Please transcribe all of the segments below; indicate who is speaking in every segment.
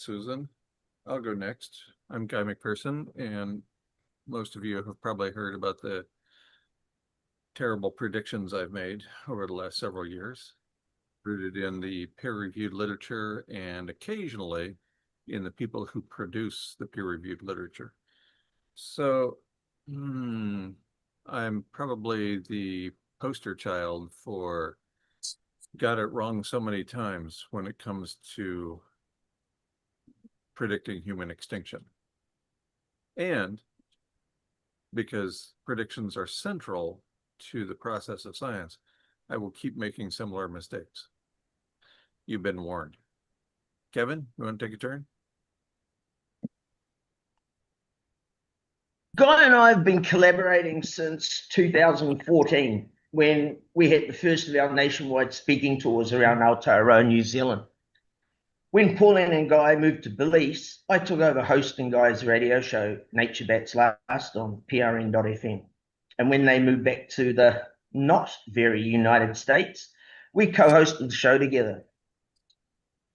Speaker 1: Susan. I'll go next. I'm Guy McPherson, and most of you have probably heard about the terrible predictions I've made over the last several years, rooted in the peer-reviewed literature and occasionally in the people who produce the peer-reviewed literature. So, I'm probably the poster child for got it wrong so many times when it comes to predicting human extinction. And because predictions are central to the process of science, I will keep making similar mistakes. You've been warned. Kevin, you want to take a turn?
Speaker 2: Guy and I have been collaborating since 2014 when we had the first of our nationwide speaking tours around Aotearoa, New Zealand. When Pauline and Guy moved to Belize, I took over hosting Guy's radio show, Nature Bats Last, on PRN.FM. And when they moved back to the not very United States, we co-hosted the show together.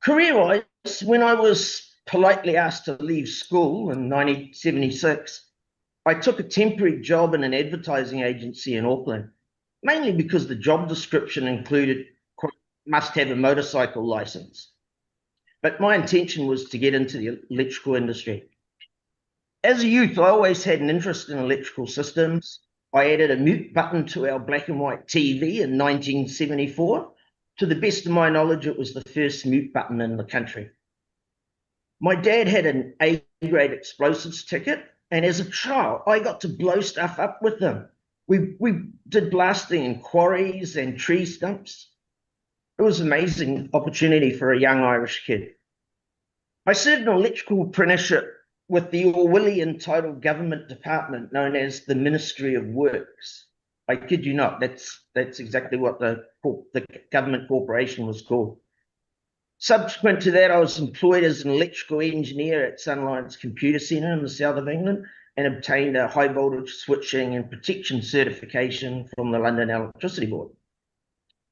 Speaker 2: Career-wise, when I was politely asked to leave school in 1976, I took a temporary job in an advertising agency in Auckland, mainly because the job description included must have a motorcycle license. But my intention was to get into the electrical industry. As a youth, I always had an interest in electrical systems. I added a mute button to our black and white TV in 1974. To the best of my knowledge, it was the first mute button in the country. My dad had an A-grade explosives ticket, and as a child, I got to blow stuff up with them. We did blasting in quarries and tree stumps. It was an amazing opportunity for a young Irish kid. I served an electrical apprenticeship with the Orwellian title government department known as the Ministry of Works. I kid you not, that's exactly what the government corporation was called. Subsequent to that, I was employed as an electrical engineer at Sunline's Computer Centre in the south of England and obtained a high voltage switching and protection certification from the London Electricity Board.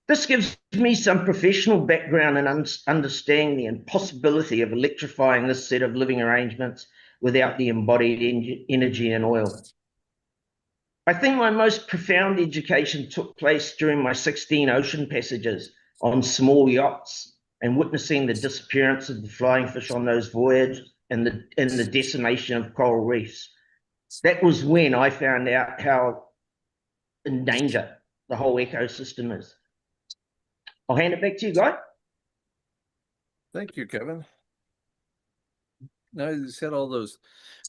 Speaker 2: This gives me some professional background in understanding the impossibility of electrifying this set of living arrangements without the embodied energy and oil. I think my most profound education took place during my 16 ocean passages on small yachts and witnessing the disappearance of the flying fish on those voyages and the decimation of coral reefs. That was when I found out how in danger the whole ecosystem is. I'll hand it back to you, Guy.
Speaker 1: Thank you, Kevin. Now you said all those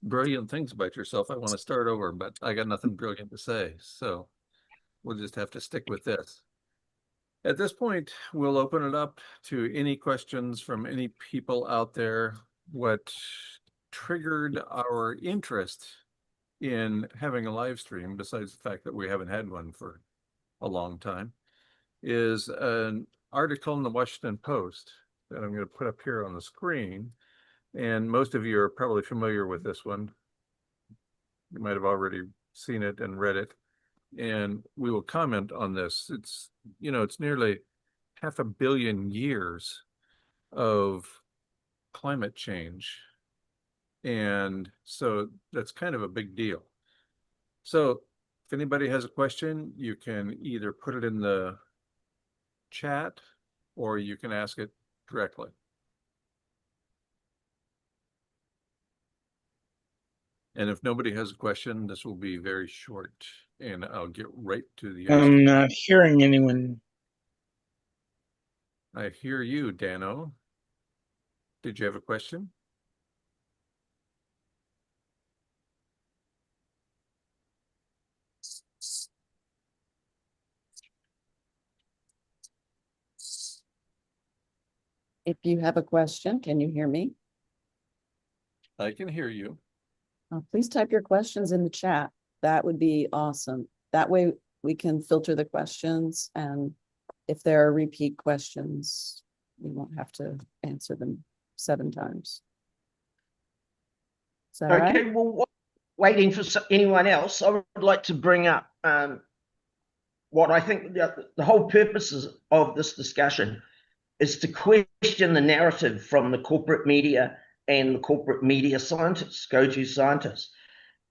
Speaker 1: brilliant things about yourself. I want to start over, but I got nothing brilliant to say. So we'll just have to stick with this. At this point, we'll open it up to any questions from any people out there. What triggered our interest in having a live stream, besides the fact that we haven't had one for a long time, is an article in the Washington Post that I'm going to put up here on the screen. And most of you are probably familiar with this one. You might have already seen it and read it. And we will comment on this. It's, it's nearly 500 million years of climate change. And so that's kind of a big deal. So if anybody has a question, you can either put it in the chat or you can ask it directly. And if nobody has a question, this will be very short and I'll get right to the answer.
Speaker 3: I'm not hearing anyone.
Speaker 1: I hear you, Dano. Did you have a question?
Speaker 4: If you have a question, can you hear me?
Speaker 1: I can hear you.
Speaker 4: Please type your questions in the chat. That would be awesome. That way we can filter the questions, and if there are repeat questions, we won't have to answer them 7 times. Is that
Speaker 2: Okay,
Speaker 4: right?
Speaker 2: well, waiting for anyone else, I would like to bring up what I think the whole purpose of this discussion is to question the narrative from the corporate media and the corporate media scientists, go-to scientists.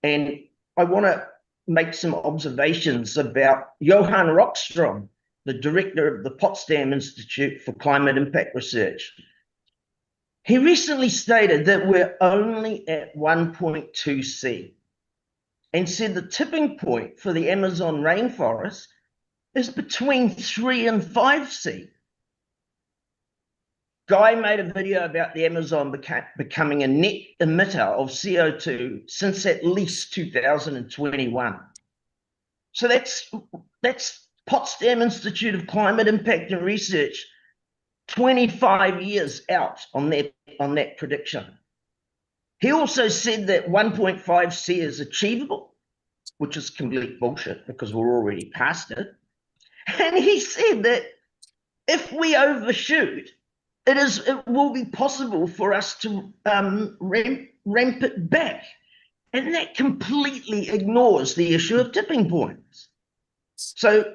Speaker 2: And I want to make some observations about Johan Rockstrom, the director of the Potsdam Institute for Climate Impact Research. He recently stated that we're only at 1.2 C and said the tipping point for the Amazon rainforest is between 3 and 5 C. Guy made a video about the Amazon becoming a net emitter of CO2 since at least 2021. So that's Potsdam Institute of Climate Impact and Research, 25 years out on that prediction. He also said that 1.5 C is achievable, which is complete bullshit because we're already past it. And he said that if we overshoot, it will be possible for us to ramp it back. And that completely ignores the issue of tipping points. So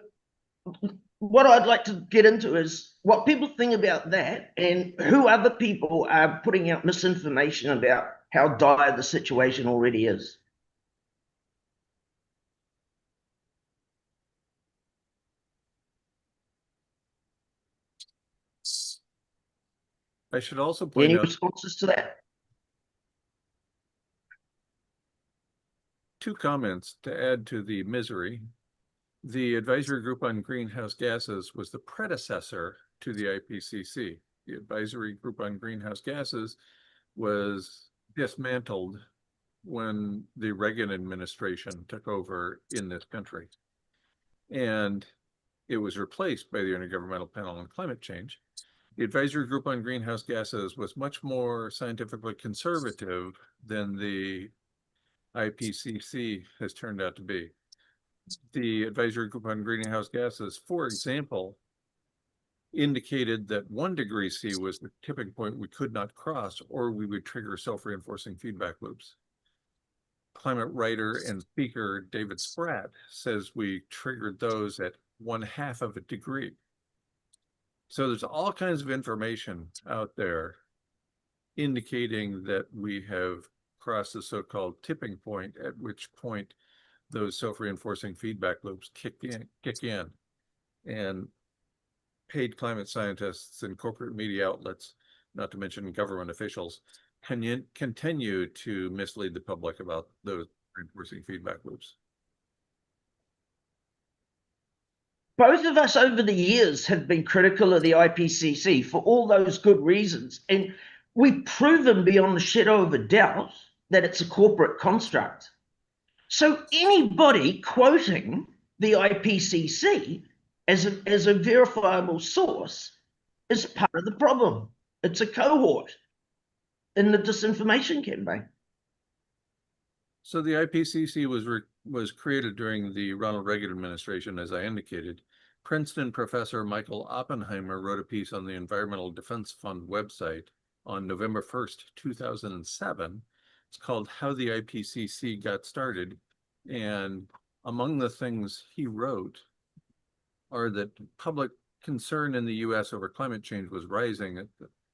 Speaker 2: what I'd like to get into is what people think about that and who other people are putting out misinformation about how dire the situation already is.
Speaker 1: I should also point
Speaker 2: Any
Speaker 1: out
Speaker 2: responses to that?
Speaker 1: two comments to add to the misery. The Advisory Group on Greenhouse Gases was the predecessor to the IPCC. The Advisory Group on Greenhouse Gases was dismantled when the Reagan administration took over in this country. And it was replaced by the Intergovernmental Panel on Climate Change. The Advisory Group on Greenhouse Gases was much more scientifically conservative than the IPCC has turned out to be. The Advisory Group on Greenhouse Gases, for example, indicated that 1 degree C was the tipping point we could not cross, or we would trigger self-reinforcing feedback loops. Climate writer and speaker David Spratt says we triggered those at 1/2 of a degree. So there's all kinds of information out there indicating that we have crossed the so-called tipping point, at which point those self-reinforcing feedback loops kick in. And paid climate scientists and corporate media outlets, not to mention government officials, continue to mislead the public about those reinforcing feedback loops.
Speaker 2: Both of us over the years have been critical of the IPCC for all those good reasons. And we've proven beyond the shadow of a doubt that it's a corporate construct. So anybody quoting the IPCC as a verifiable source is part of the problem. It's a cohort in the disinformation campaign.
Speaker 1: So the IPCC was created during the Ronald Reagan administration, as I indicated. Princeton professor Michael Oppenheimer wrote a piece on the Environmental Defense Fund website on November 1st, 2007. It's called How the IPCC Got Started. And among the things he wrote are that public concern in the US over climate change was rising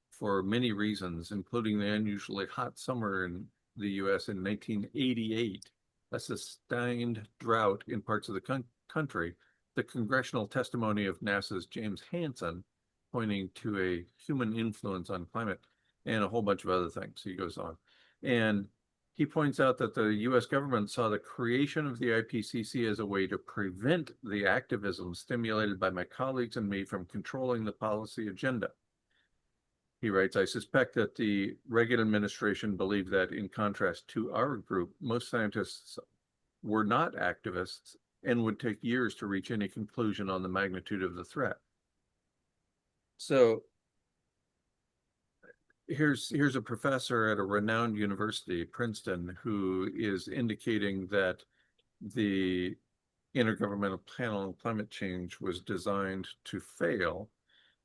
Speaker 1: for many reasons, including the unusually hot summer in the US in 1988, a sustained drought in parts of the country, the congressional testimony of NASA's James Hansen pointing to a human influence on climate, and a whole bunch of other things. He goes on. And he points out that the US government saw the creation of the IPCC as a way to prevent the activism stimulated by my colleagues and me from controlling the policy agenda. He writes, I suspect that the Reagan administration believed that, in contrast to our group, most scientists were not activists and would take years to reach any conclusion on the magnitude of the threat. So here's a professor at a renowned university, Princeton, who is indicating that the Intergovernmental Panel on Climate Change was designed to fail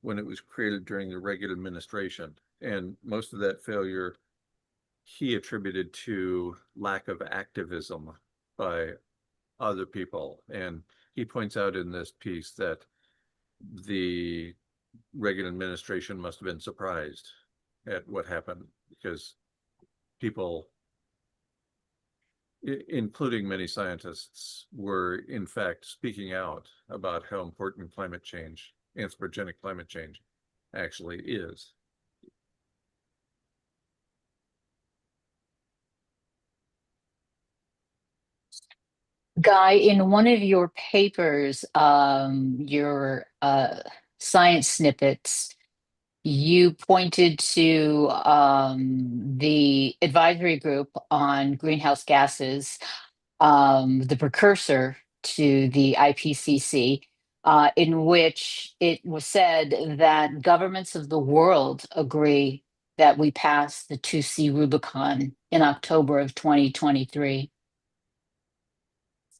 Speaker 1: when it was created during the Reagan administration. And most of that failure he attributed to lack of activism by other people. And he points out in this piece that the Reagan administration must have been surprised at what happened, because people, including many scientists, were in fact speaking out about how important climate change, anthropogenic climate change, actually is.
Speaker 5: Guy, in one of your papers, your science snippets, you pointed to the advisory group on greenhouse gases, the precursor to the IPCC, in which it was said that governments of the world agree that we passed the 2C Rubicon in October of 2023.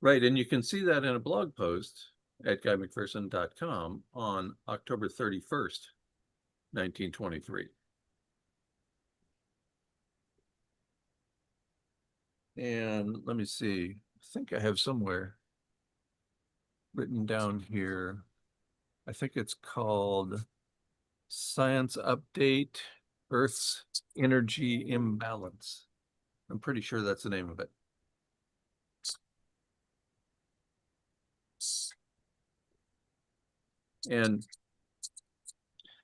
Speaker 1: Right, and you can see that in a blog post at guymcpherson.com on October 31st, 1923. And let me see, I think I have somewhere written down here. I think it's called Science Update, Earth's Energy Imbalance. I'm pretty sure that's the name of it. And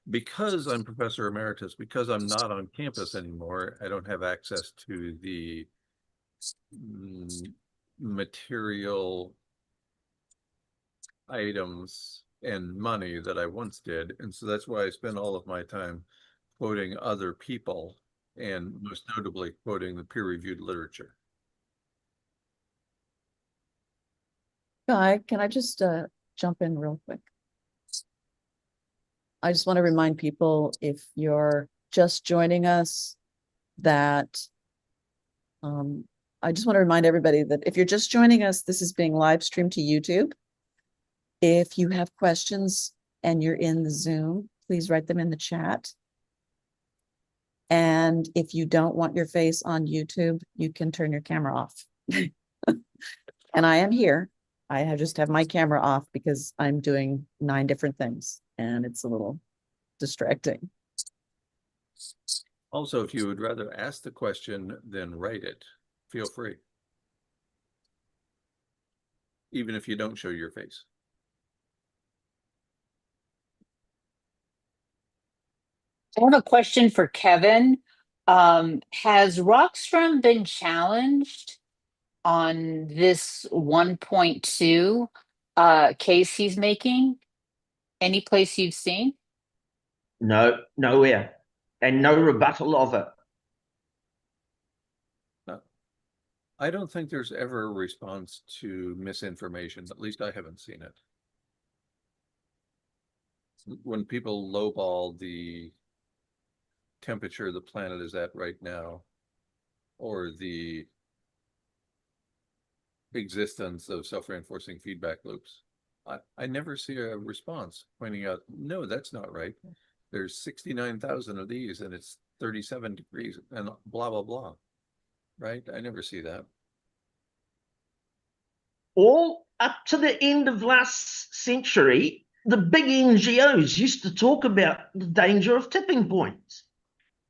Speaker 1: because I'm Professor Emeritus, because I'm not on campus anymore, I don't have access to the material items and money that I once did. And so that's why I spend all of my time quoting other people, and most notably quoting the peer-reviewed literature.
Speaker 4: Guy, can I just jump in real quick? I just want to remind people, if you're just joining us, that I just want to remind everybody that if you're just joining us, this is being live streamed to YouTube. If you have questions and you're in the Zoom, please write them in the chat. And if you don't want your face on YouTube, you can turn your camera off. And I am here. I just have my camera off because I'm doing 9 different things and it's a little distracting.
Speaker 1: Also, if you would rather ask the question than write it, feel free. Even if you don't show your face.
Speaker 5: I have a question for Kevin. Has Rockstrom been challenged on this 1.2 case he's making? Any place you've seen?
Speaker 2: No, nowhere. And no rebuttal of it.
Speaker 1: I don't think there's ever a response to misinformation. At least I haven't seen it. When people lowball the temperature the planet is at right now, or the existence of self-reinforcing feedback loops, I never see a response pointing out, no, that's not right. There's 69,000 of these and it's 37 degrees and blah, blah, blah. Right? I never see that.
Speaker 2: All up to the end of last century, the big NGOs used to talk about the danger of tipping points.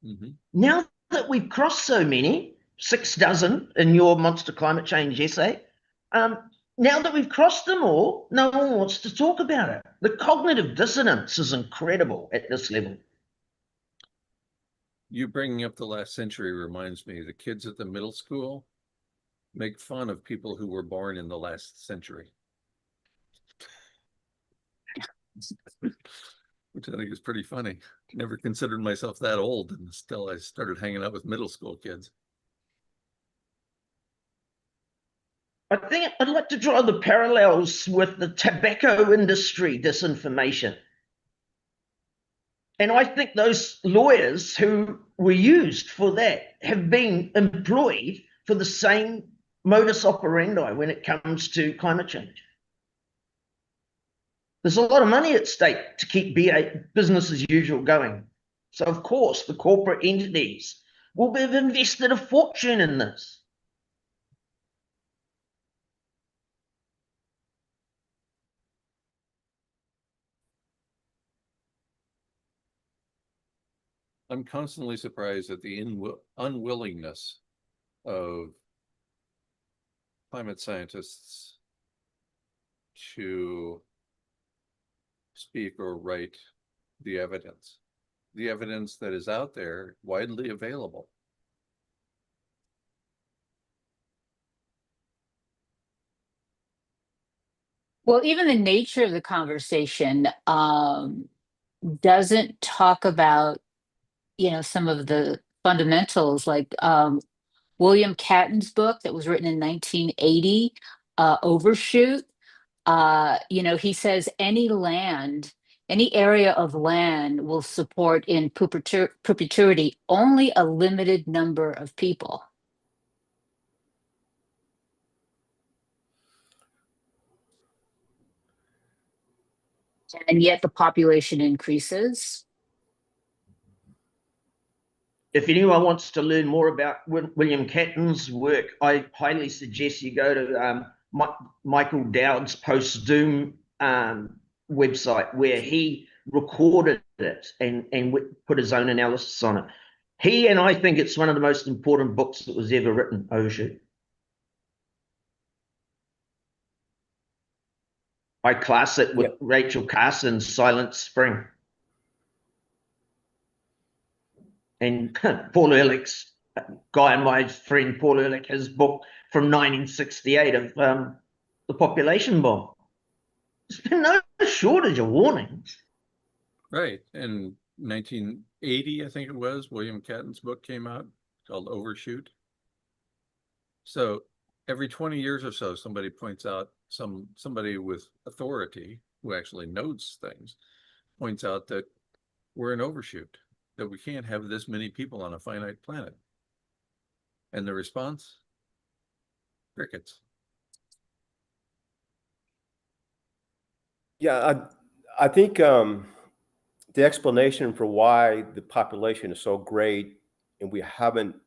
Speaker 1: Mm-hmm.
Speaker 2: Now that we've crossed so many, 6 dozen in your monster climate change essay, now that we've crossed them all, no one wants to talk about it. The cognitive dissonance is incredible at this level.
Speaker 1: You bringing up the last century reminds me, the kids at the middle school make fun of people who were born in the last century. Which I think is pretty funny. Never considered myself that old, and still I started hanging out with middle school kids.
Speaker 2: I think I'd like to draw the parallels with the tobacco industry disinformation. And I think those lawyers who were used for that have been employed for the same modus operandi when it comes to climate change. There's a lot of money at stake to keep business as usual going. So, of course, the corporate entities will have invested a fortune in this.
Speaker 1: I'm constantly surprised at the unwillingness of climate scientists to speak or write the evidence that is out there, widely available.
Speaker 5: Well, even the nature of the conversation doesn't talk about, some of the fundamentals, like William Catton's book that was written in 1980, Overshoot. He says any area of land will support in perpetuity only a limited number of people. And yet the population increases.
Speaker 2: If anyone wants to learn more about William Catton's work, I highly suggest you go to Michael Dowd's post-Doom website, where he recorded it and put his own analysis on it. I think it's one of the most important books that was ever written, Overshoot. I class it with Rachel Carson's Silent Spring. And Paul Ehrlich's, Guy and my friend Paul Ehrlich, his book from 1968 of the population bomb. There's been no shortage of warnings.
Speaker 1: Right. In 1980, I think it was, William Catton's book came out called Overshoot. So every 20 years or so, somebody points out, somebody with authority who actually knows things points out that we're in overshoot, that we can't have this many people on a finite planet. And the response? Crickets.
Speaker 6: Yeah, I think the explanation for why the population is so great and we haven't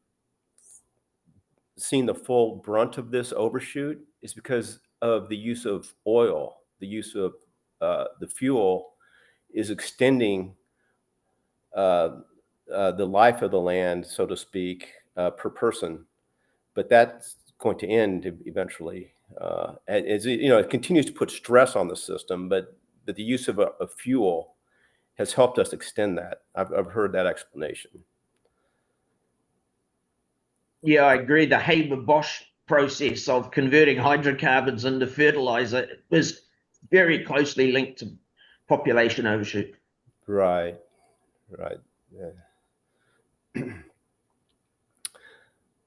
Speaker 6: seen the full brunt of this overshoot is because of the use of oil. The use of the fuel is extending the life of the land, so to speak, per person. But that's going to end eventually. As it continues to put stress on the system, but the use of a fuel has helped us extend that. I've heard that explanation.
Speaker 2: Yeah, I agree. The Haber-Bosch process of converting hydrocarbons into fertilizer is very closely linked to population overshoot.
Speaker 6: Right. Yeah.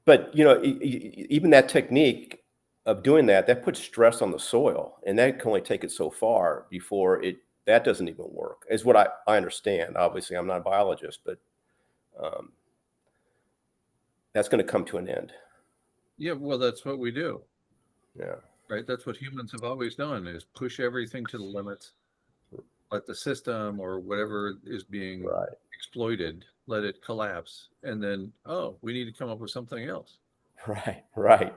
Speaker 6: But even that technique of doing that puts stress on the soil, and that can only take it so far before that doesn't even work, is what I understand. Obviously, I'm not a biologist, but that's going to come to an end.
Speaker 1: Yeah, well, that's what we do.
Speaker 6: Yeah.
Speaker 1: Right. That's what humans have always done, is push everything to the limits. Let the system or whatever is being exploited, let it collapse. And then, oh, we need to come up with something else.
Speaker 6: Right.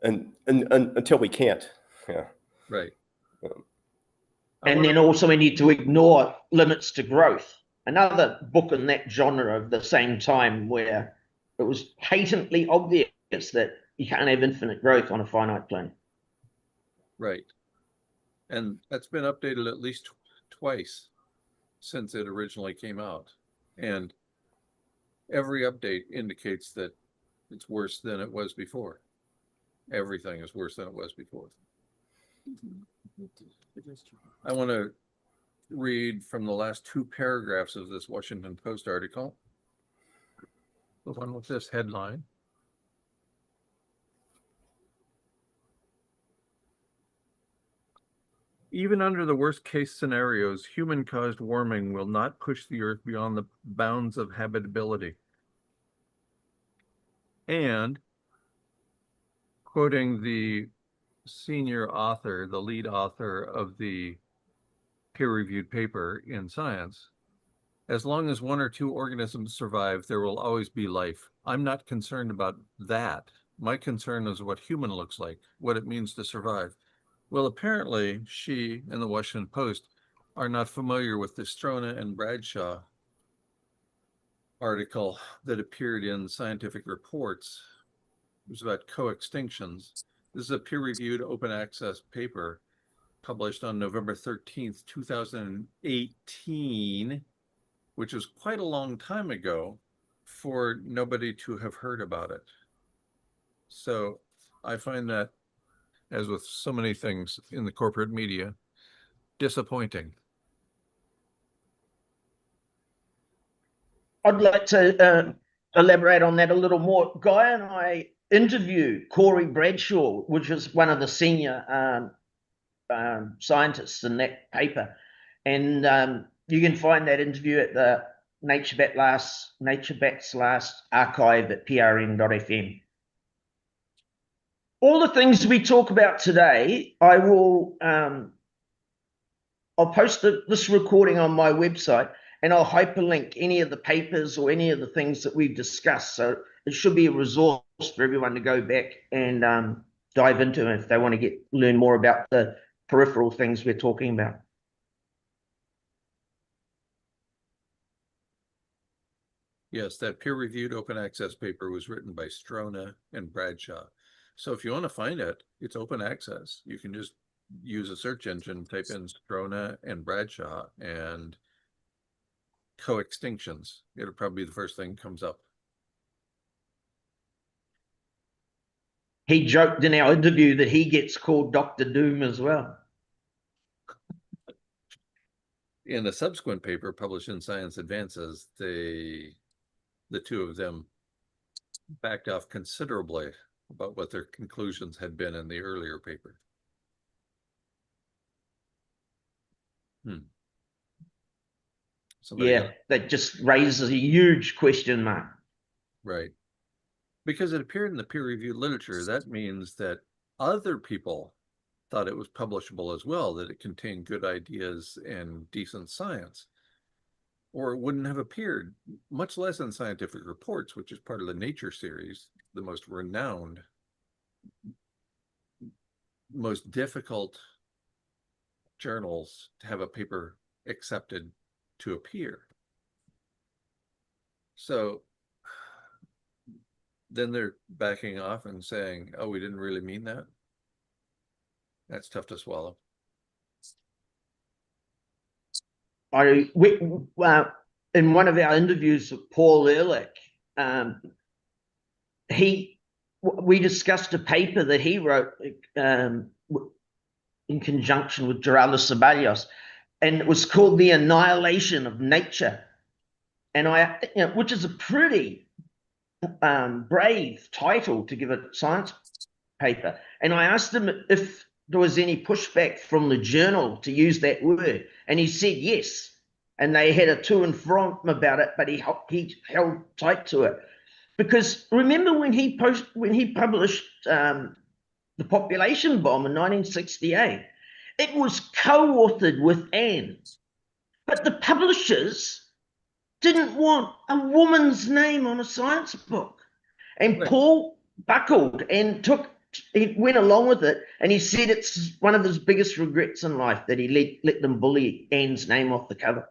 Speaker 6: and until we can't. Yeah.
Speaker 1: Right.
Speaker 2: And then also we need to ignore limits to growth. Another book in that genre of the same time, where it was patently obvious that you can't have infinite growth on a finite planet.
Speaker 1: Right. And that's been updated at least twice since it originally came out. And every update indicates that it's worse than it was before. Everything is worse than it was before. I want to read from the last 2 paragraphs of this Washington Post article. The one with this headline. Even under the worst case scenarios, human-caused warming will not push the Earth beyond the bounds of habitability. And, quoting the senior author, the lead author of the peer-reviewed paper in Science, as long as 1 or 2 organisms survive, there will always be life. I'm not concerned about that. My concern is what human looks like, what it means to survive. Well, apparently she, in the Washington Post, are not familiar with the Strona and Bradshaw article that appeared in Scientific Reports, it was about co-extinctions. This is a peer-reviewed open access paper published on November 13th, 2018, which is quite a long time ago for nobody to have heard about it. So I find that, as with so many things in the corporate media, disappointing.
Speaker 2: I'd like to elaborate on that a little more. Guy and I interviewed Corey Bradshaw, which is one of the senior scientists in that paper. And you can find that interview at the NatureBat's last archive at prn.fm. All the things we talk about today, I'll post this recording on my website, and I'll hyperlink any of the papers or any of the things that we've discussed. So it should be a resource for everyone to go back and dive into if they want to learn more about the peripheral things we're talking about.
Speaker 1: Yes, that peer-reviewed open access paper was written by Strona and Bradshaw. So if you want to find it, it's open access. You can just use a search engine, type in Strona and Bradshaw and co-extinctions. It'll probably be the first thing that comes up.
Speaker 2: He joked in our interview that he gets called Dr. Doom as well.
Speaker 1: In a subsequent paper published in Science Advances, the two of them backed off considerably about what their conclusions had been in the earlier paper.
Speaker 2: Yeah, that just raises a huge question mark.
Speaker 1: Right. Because it appeared in the peer-reviewed literature, that means that other people thought it was publishable as well, that it contained good ideas and decent science, or it wouldn't have appeared, much less in Scientific Reports, which is part of the Nature series, the most renowned, most difficult journals to have a paper accepted to appear. So then they're backing off and saying, oh, we didn't really mean that. That's tough to swallow.
Speaker 2: In one of our interviews with Paul Ehrlich, we discussed a paper that he wrote in conjunction with Gerardo Ceballos, and it was called The Annihilation of Nature. And which is a pretty brave title to give a science paper. And I asked him if there was any pushback from the journal to use that word, and he said yes. And they had a to and from about it, but he held tight to it, because remember when he published The Population Bomb in 1968, it was co-authored with Anne, but the publishers didn't want a woman's name on a science book. And
Speaker 1: Right.
Speaker 2: Paul buckled and he went along with it, and he said it's one of his biggest regrets in life that he let them bully Anne's name off the cover.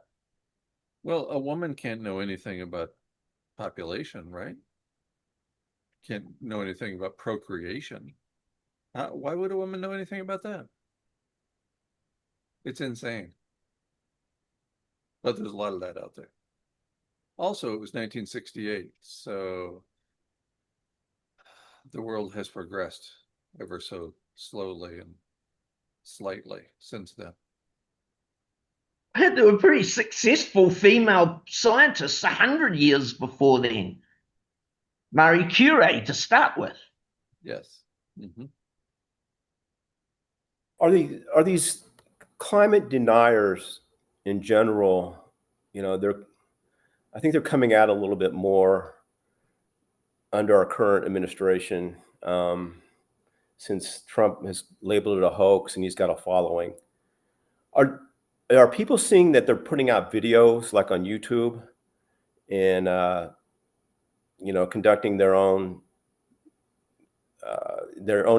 Speaker 1: Well, a woman can't know anything about population, right? Can't know anything about procreation. Why would a woman know anything about that? It's insane. But there's a lot of that out there. Also, it was 1968, so the world has progressed ever so slowly and slightly since then.
Speaker 2: There were pretty successful female scientists 100 years before then. Marie Curie to start with.
Speaker 1: Yes. Mm-hmm.
Speaker 6: Are these climate deniers in general, I think they're coming out a little bit more under our current administration, since Trump has labeled it a hoax and he's got a following. Are people seeing that they're putting out videos like on YouTube and conducting their own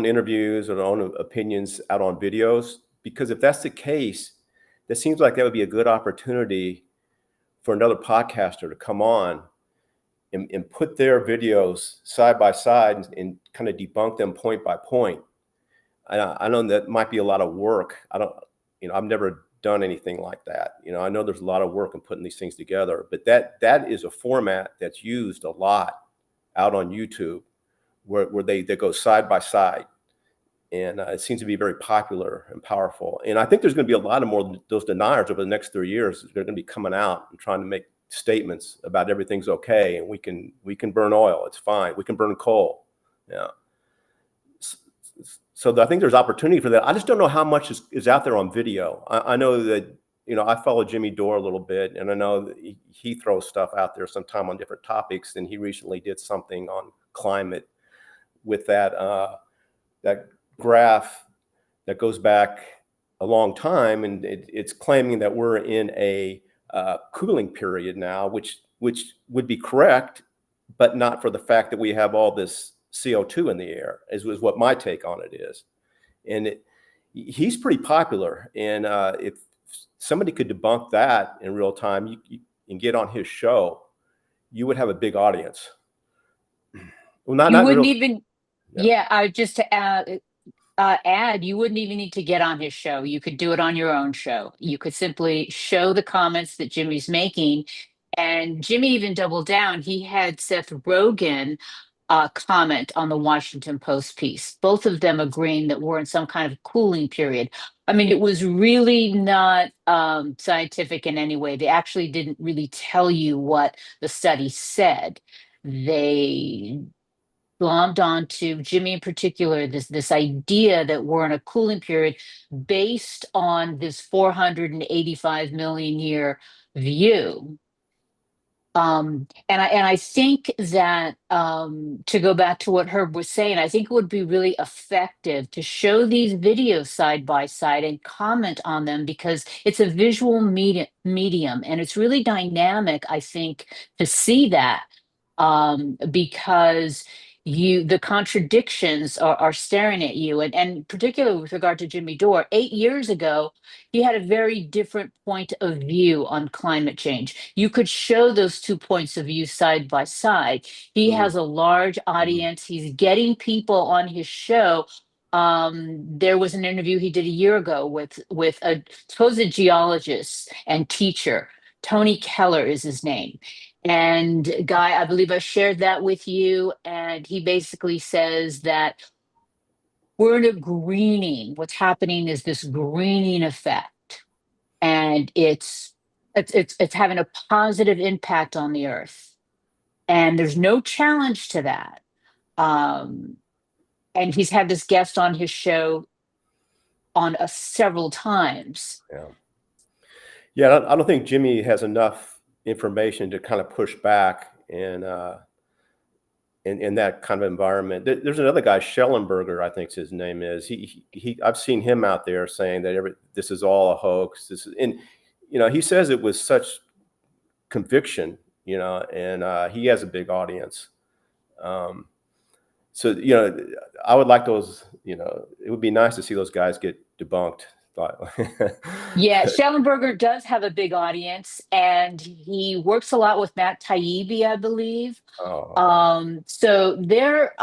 Speaker 6: interviews or their own opinions out on videos? Because if that's the case, that seems like that would be a good opportunity for another podcaster to come on and put their videos side by side and kind of debunk them point by point. I know that might be a lot of work. I've never done anything like that. I know there's a lot of work in putting these things together, but that is a format that's used a lot out on YouTube, where they go side by side. And it seems to be very popular and powerful. And I think there's going to be a lot of more those deniers over the next 3 years. They're going to be coming out and trying to make statements about everything's okay, and we can burn oil, it's fine. We can burn coal. Yeah. So I think there's opportunity for that. I just don't know how much is out there on video. I know that, I follow Jimmy Dore a little bit, and I know that he throws stuff out there sometime on different topics. And he recently did something on climate with that graph that goes back a long time, and it's claiming that we're in a cooling period now, which would be correct, but not for the fact that we have all this CO2 in the air, is what my take on it is. And he's pretty popular, and if somebody could debunk that in real time and get on his show, you would have a big audience. Well,
Speaker 5: You wouldn't
Speaker 6: real,
Speaker 5: even, just to add, you wouldn't even need to get on his show. You could do it on your own show. You could simply show the comments that Jimmy's making. And Jimmy even doubled down. He had Seth Rogen comment on the Washington Post piece, both of them agreeing that we're in some kind of cooling period. I mean, it was really not scientific in any way. They actually didn't really tell you what the study said. They glommed onto, Jimmy in particular, this idea that we're in a cooling period based on this 485 million year view. And I think that to go back to what Herb was saying, I think it would be really effective to show these videos side by side and comment on them, because it's a visual medium, and it's really dynamic, I think, to see that, because the contradictions are staring at you. And particularly with regard to Jimmy Dore, 8 years ago, he had a very different point of view on climate change. You could show those 2 points of view side by side. He has a large audience. He's getting people on his show. There was an interview he did a year ago with a supposed geologist and teacher. Tony Keller is his name. And Guy, I believe I shared that with you. And he basically says that we're in a greening. What's happening is this greening effect, and it's having a positive impact on the earth. And there's no challenge to that. And he's had this guest on his show on several times.
Speaker 6: Yeah, I don't think Jimmy has enough information to kind of push back in that kind of environment. There's another guy, Schellenberger, I think his name is. I've seen him out there saying that this is all a hoax. And he says it with such conviction, and he has a big audience. So I would like those. It would be nice to see those guys get debunked.
Speaker 5: Yeah, Schellenberger does have a big audience, and he works a lot with Matt Taibbi, I believe. So they're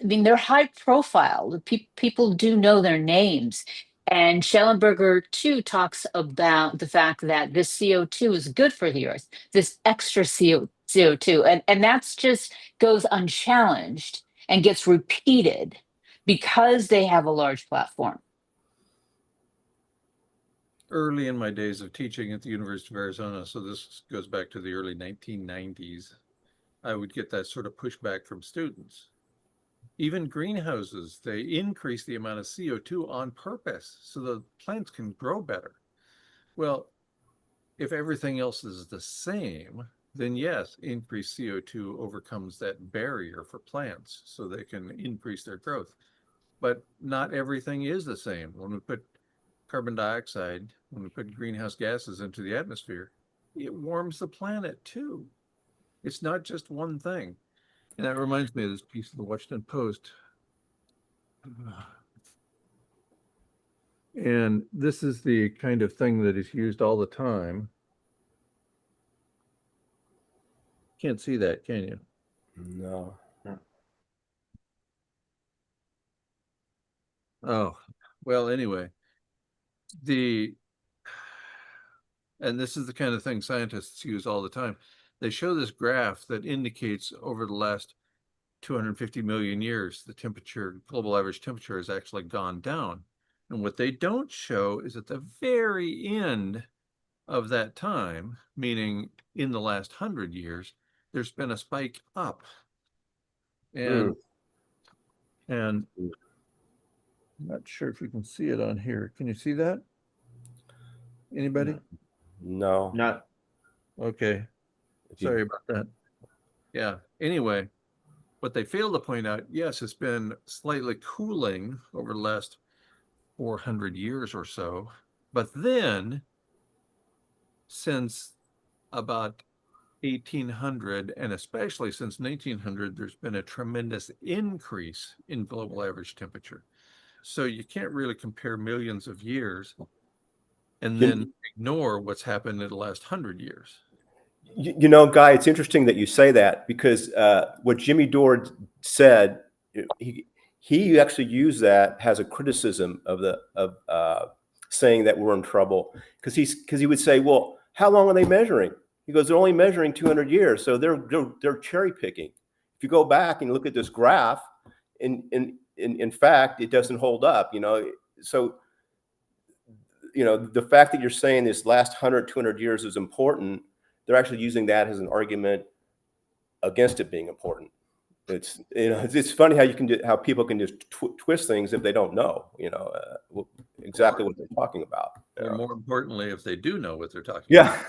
Speaker 5: they're high profile. People do know their names. And Schellenberger too talks about the fact that this CO2 is good for the earth, this extra CO2. And that's just goes unchallenged and gets repeated because they have a large platform.
Speaker 1: Early in my days of teaching at the University of Arizona, so this goes back to the early 1990s, I would get that sort of pushback from students. Even greenhouses, they increase the amount of CO2 on purpose so the plants can grow better. Well, if everything else is the same, then yes, increased CO2 overcomes that barrier for plants so they can increase their growth. But not everything is the same. When we put carbon dioxide, when we put greenhouse gases into the atmosphere, it warms the planet too. It's not just one thing. And that reminds me of this piece of the Washington Post. And this is the kind of thing that is used all the time. Can't see that, can you?
Speaker 6: No.
Speaker 1: Oh, well, anyway, and this is the kind of thing scientists use all the time. They show this graph that indicates over the last 250 million years, the temperature, global average temperature has actually gone down. And what they don't show is at the very end of that time, meaning in the last 100 years, there's been a spike up. And I'm not sure if you can see it on here. Can you see that? Anybody?
Speaker 6: No.
Speaker 2: No.
Speaker 1: Okay.
Speaker 6: If you-
Speaker 1: Sorry about that. Yeah. Anyway, what they fail to point out, yes, it's been slightly cooling over the last 400 years or so. But then, since about 1800, and especially since 1900, there's been a tremendous increase in global average temperature. So you can't really compare millions of years and then ignore what's happened in the last 100 years.
Speaker 6: You know, Guy, it's interesting that you say that, because what Jimmy Dore said, he actually used that as a criticism of saying that we're in trouble, because he would say, well, how long are they measuring? He goes, they're only measuring 200 years, so they're cherry picking. If you go back and look at this graph, in fact, it doesn't hold up. You know, so you know, the fact that you're saying this last 100, 200 years is important, they're actually using that as an argument against it being important. It's, you know, it's funny how you can how people can just twist things if they don't know, you know, exactly what they're talking about.
Speaker 1: Or more importantly, if they do know what they're talking
Speaker 6: Yeah,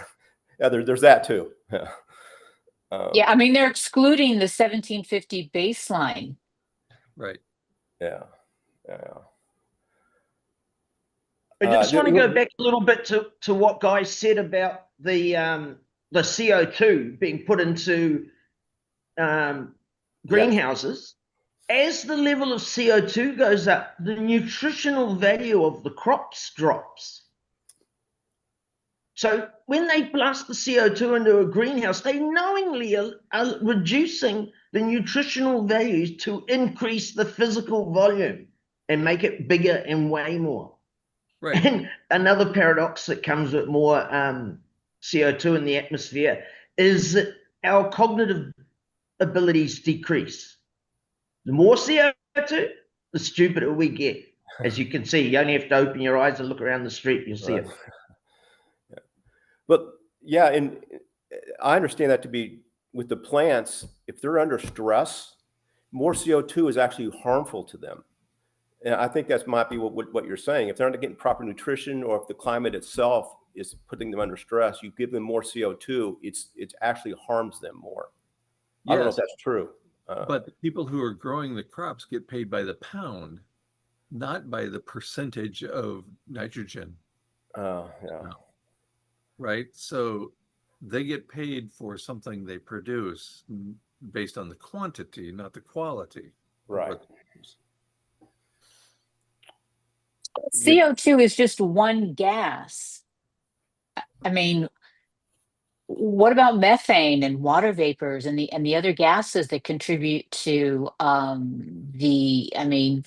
Speaker 6: yeah, there's that too. Yeah.
Speaker 5: Yeah, I mean, they're excluding the 1750 baseline.
Speaker 1: Right.
Speaker 6: Yeah, yeah.
Speaker 2: I just want to go back a little bit to what Guy said about the CO2 being put into greenhouses. As the level of CO2 goes up, the nutritional value of the crops drops. So when they blast the CO2 into a greenhouse, they knowingly are reducing the nutritional values to increase the physical volume and make it bigger and way more.
Speaker 1: Right.
Speaker 2: And another paradox that comes with more CO2 in the atmosphere is that our cognitive abilities decrease. The more CO2, the stupider we get. As you can see, you only have to open your eyes and look around the street, you'll see it.
Speaker 6: Yeah. But yeah, and I understand that to be with the plants, if they're under stress, more CO2 is actually harmful to them. And I think that might be what you're saying. If they're not getting proper nutrition, or if the climate itself is putting them under stress, you give them more CO2, it actually harms them more. I don't know if that's true.
Speaker 1: But the people who are growing the crops get paid by the pound, not by the percentage of nitrogen.
Speaker 6: Yeah.
Speaker 1: Right. So they get paid for something they produce based on the quantity, not the quality.
Speaker 6: Right.
Speaker 5: CO2 is just one gas. I mean, what about methane and water vapors and the other gases that contribute to I mean,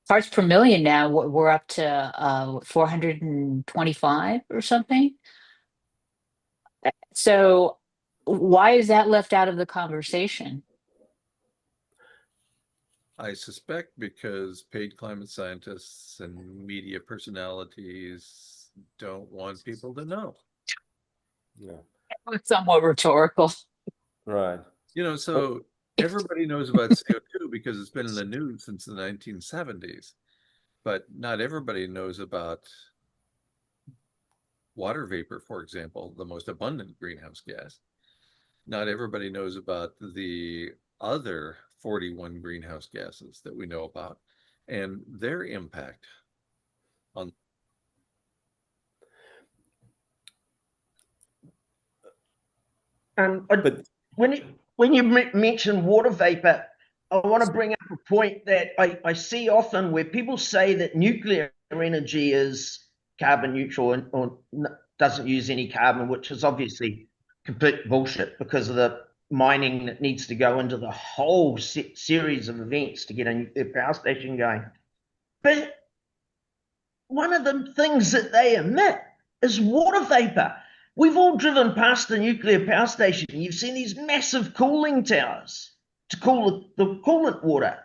Speaker 5: parts per million now, we're up to 425 or something. So why is that left out of the conversation?
Speaker 1: I suspect because paid climate scientists and media personalities don't want people to know.
Speaker 6: Yeah.
Speaker 5: It's somewhat rhetorical.
Speaker 6: Right.
Speaker 1: You know, so everybody knows about CO2 because it's been in the news since the 1970s, but not everybody knows about water vapor, for example, the most abundant greenhouse gas. Not everybody knows about the other 41 greenhouse gases that we know about and their impact on.
Speaker 2: But when you mention water vapor, I want to bring up a point that I see often where people say that nuclear energy is carbon neutral or doesn't use any carbon, which is obviously complete bullshit because of the mining that needs to go into the whole series of events to get a nuclear power station going. But one of the things that they emit is water vapor. We've all driven past the nuclear power station. You've seen these massive cooling towers to cool the coolant water.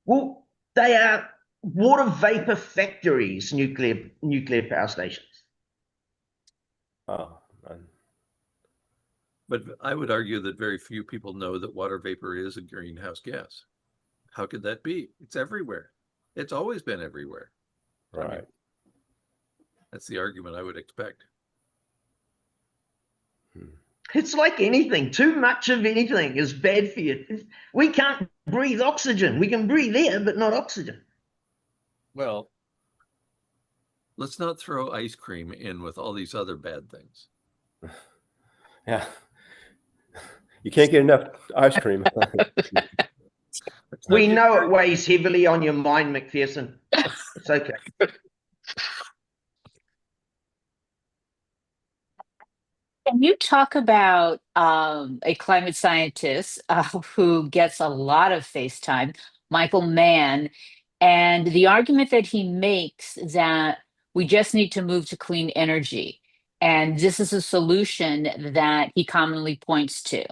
Speaker 2: Well, they are water vapor factories, nuclear power stations.
Speaker 6: Oh,
Speaker 1: But I would argue that very few people know that water vapor is a greenhouse gas. How could that be? It's everywhere. It's always been everywhere. I mean,
Speaker 6: right.
Speaker 1: that's the argument I would expect.
Speaker 2: It's like anything. Too much of anything is bad for you. We can't breathe oxygen. We can breathe air, but not oxygen.
Speaker 1: Well, let's not throw ice cream in with all these other bad things.
Speaker 6: Yeah. You can't get enough ice cream.
Speaker 2: We know it weighs heavily on your mind, McPherson. It's okay.
Speaker 5: Can you talk about a climate scientist who gets a lot of face time, Michael Mann, and the argument that he makes that we just need to move to clean energy, and this is a solution that he commonly points to.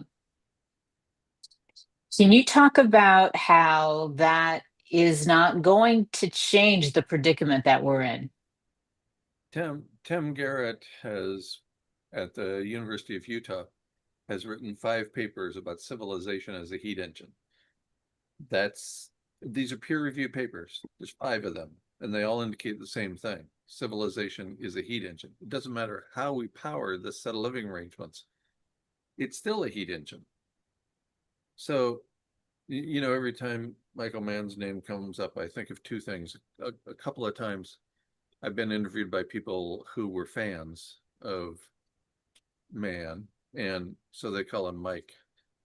Speaker 5: Can you talk about how that is not going to change the predicament that we're in?
Speaker 1: Tim Garrett has, at the University of Utah, has written 5 papers about civilization as a heat engine. These are peer-reviewed papers. There's 5 of them, and they all indicate the same thing. Civilization is a heat engine. It doesn't matter how we power this set of living arrangements. It's still a heat engine. So, you know, every time Michael Mann's name comes up, I think of 2 things. A couple of times I've been interviewed by people who were fans of Mann, and so they call him Mike,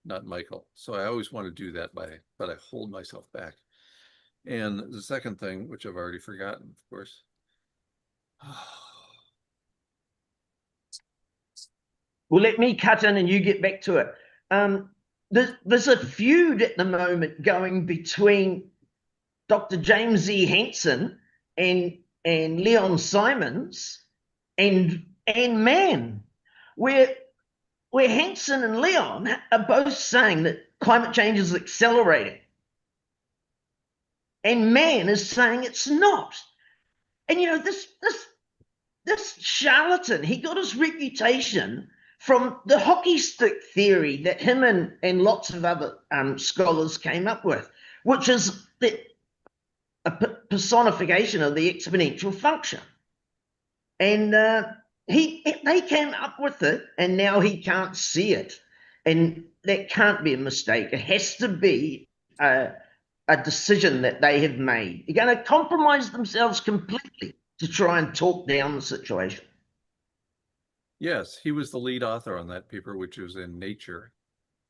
Speaker 1: not Michael. So I always want to do that, but I hold myself back. And the second thing, which I've already forgotten, of course.
Speaker 2: Well, let me cut in and you get back to it. There's a feud at the moment going between Dr. James E. Hansen and Leon Simons and Mann, where Hansen and Leon are both saying that climate change is accelerating. And Mann is saying it's not. And you know, this charlatan, he got his reputation from the hockey stick theory that him and lots of other scholars came up with, which is a personification of the exponential function. And they came up with it, and now he can't see it. And that can't be a mistake. It has to be a decision that they have made. They're going to compromise themselves completely to try and talk down the situation.
Speaker 1: Yes, he was the lead author on that paper, which was in Nature.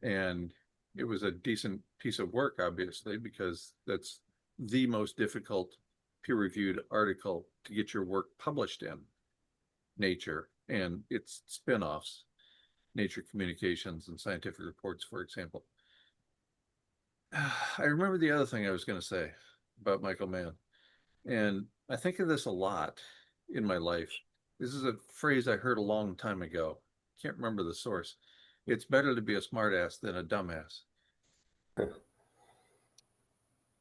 Speaker 1: And it was a decent piece of work, obviously, because that's the most difficult peer-reviewed article to get your work published in, Nature, and its spin-offs, Nature Communications and Scientific Reports, for example. I remember the other thing I was going to say about Michael Mann, and I think of this a lot in my life. This is a phrase I heard a long time ago. Can't remember the source. It's better to be a smartass than a dumbass.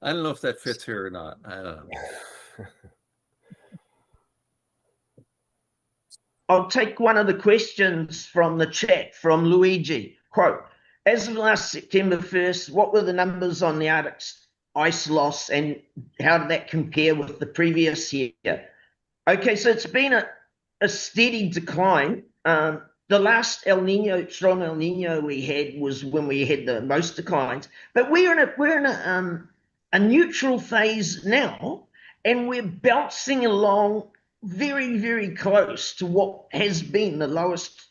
Speaker 1: I don't know if that fits here or not. I don't know.
Speaker 2: I'll take one of the questions from the chat from Luigi. Quote, as of last September 1st, what were the numbers on the Arctic's ice loss and how did that compare with the previous year? Okay, so it's been a steady decline. The last strong El Nino we had was when we had the most declines, but we're in a neutral phase now, and we're bouncing along very, very close to what has been the lowest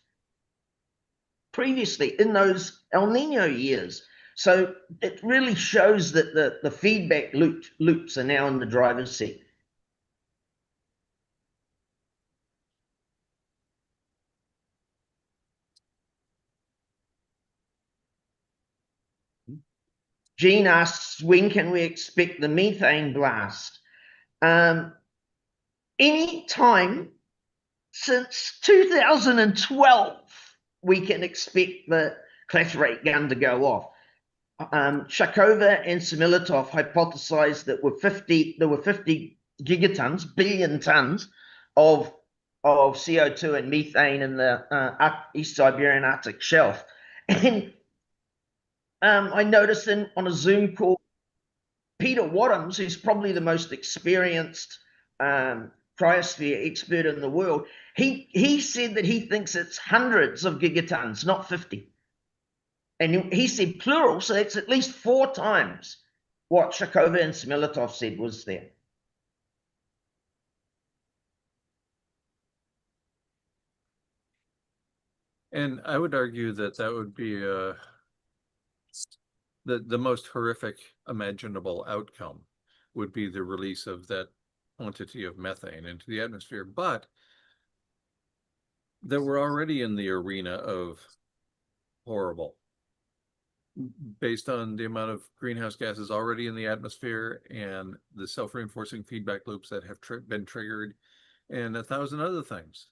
Speaker 2: previously in those El Nino years. So it really shows that the feedback loops are now in the driver's seat. Gene asks, when can we expect the methane blast? Any time since 2012, we can expect the class rate gun to go off. Shakova and Similatov hypothesized that there were 50 gigatons, billion tons of CO2 and methane in the East Siberian Arctic shelf. And I noticed on a Zoom call, Peter Wadhams, who's probably the most experienced cryosphere expert in the world, he said that he thinks it's hundreds of gigatons, not 50. And he said plural, so that's at least 4 times what Shakova and Similatov said was there.
Speaker 1: And I would argue that that would be the most horrific imaginable outcome would be the release of that quantity of methane into the atmosphere. But that we're already in the arena of horrible, based on the amount of greenhouse gases already in the atmosphere and the self-reinforcing feedback loops that have been triggered, and 1,000 other things.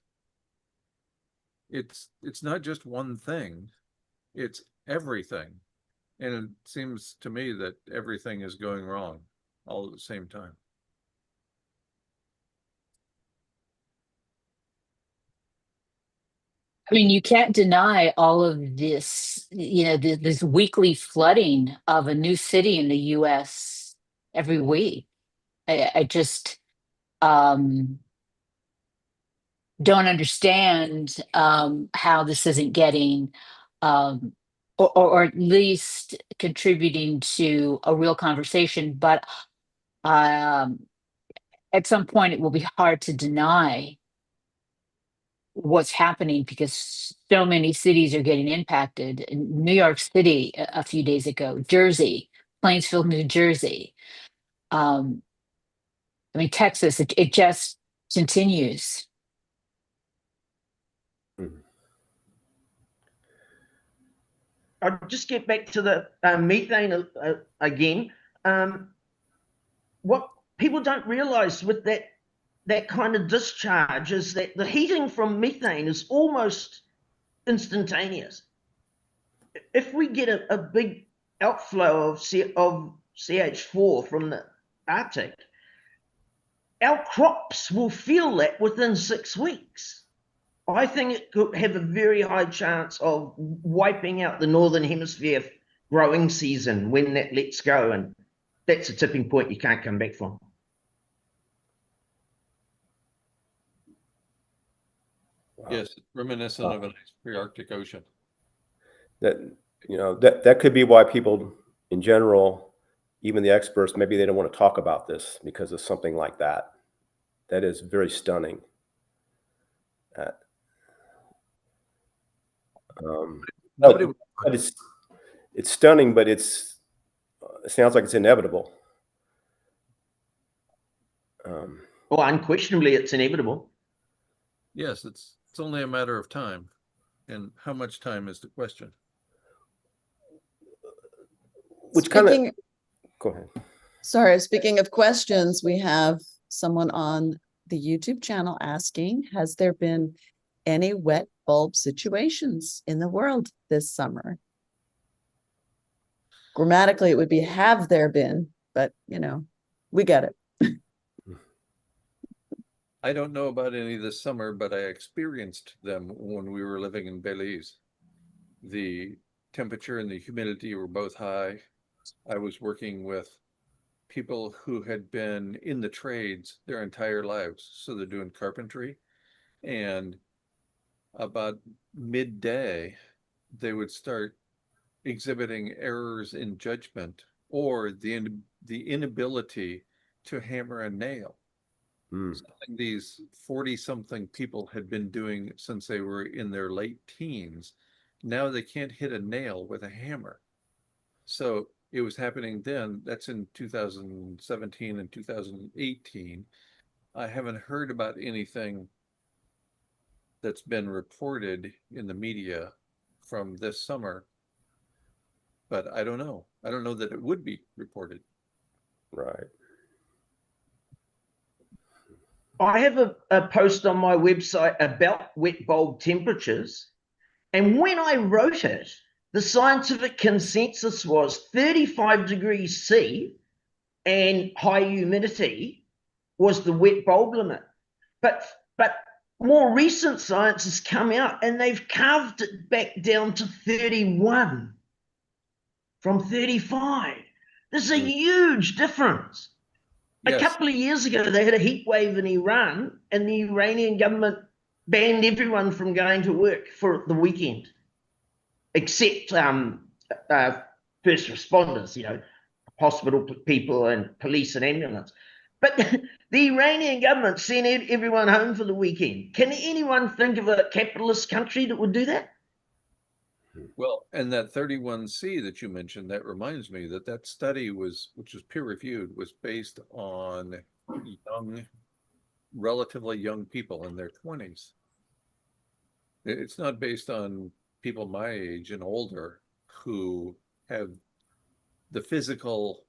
Speaker 1: It's not just one thing, it's everything. And it seems to me that everything is going wrong all at the same time.
Speaker 5: I mean, you can't deny all of this, this weekly flooding of a new city in the US every week. I just don't understand how this isn't getting, or at least contributing to a real conversation. But at some point, it will be hard to deny what's happening because so many cities are getting impacted. In New York City a few days ago, Jersey, Plainsville, New Jersey. I mean, Texas, it just continues.
Speaker 2: I'll just get back to the methane again. What people don't realize with that kind of discharge is that the heating from methane is almost instantaneous. If we get a big outflow of CH4 from the Arctic, our crops will feel that within 6 weeks. I think it could have a very high chance of wiping out the Northern Hemisphere growing season when that lets go, and that's a tipping point you can't come back from.
Speaker 6: Wow.
Speaker 1: Yes, reminiscent of an pre-Arctic ocean.
Speaker 6: That could be why people in general, even the experts, maybe they don't want to talk about this because of something like that. That is very stunning. But it's stunning, but it sounds like it's inevitable.
Speaker 2: Well, unquestionably, it's inevitable.
Speaker 1: Yes, it's only a matter of time, and how much time is the question.
Speaker 6: Which kind
Speaker 4: Speaking,
Speaker 6: of, go ahead.
Speaker 4: sorry, speaking of questions, we have someone on the YouTube channel asking, has there been any wet bulb situations in the world this summer? Grammatically, it would be have there been, but we get it.
Speaker 1: I don't know about any this summer, but I experienced them when we were living in Belize. The temperature and the humidity were both high. I was working with people who had been in the trades their entire lives. So they're doing carpentry, and about midday, they would start exhibiting errors in judgment or the inability to hammer a nail. Something these 40-something people had been doing since they were in their late teens. Now they can't hit a nail with a hammer. So it was happening then. That's in 2017 and 2018. I haven't heard about anything that's been reported in the media from this summer, but I don't know. I don't know that it would be reported.
Speaker 6: Right.
Speaker 2: I have a post on my website about wet bulb temperatures. And when I wrote it, the scientific consensus was 35 degrees C and high humidity was the wet bulb limit. But more recent science has come out and they've carved it back down to 31 from 35. There's a huge difference. A
Speaker 1: Yes,
Speaker 2: couple of years ago, they had a heat wave in Iran, and the Iranian government banned everyone from going to work for the weekend, except first responders, you know, hospital people and police and ambulance. But the Iranian government sent everyone home for the weekend. Can anyone think of a capitalist country that would do that?
Speaker 1: well, and that 31C that you mentioned, that reminds me that that study was, which was peer reviewed, was based on young, relatively young people in their 20s. It's not based on people my age and older who have the physical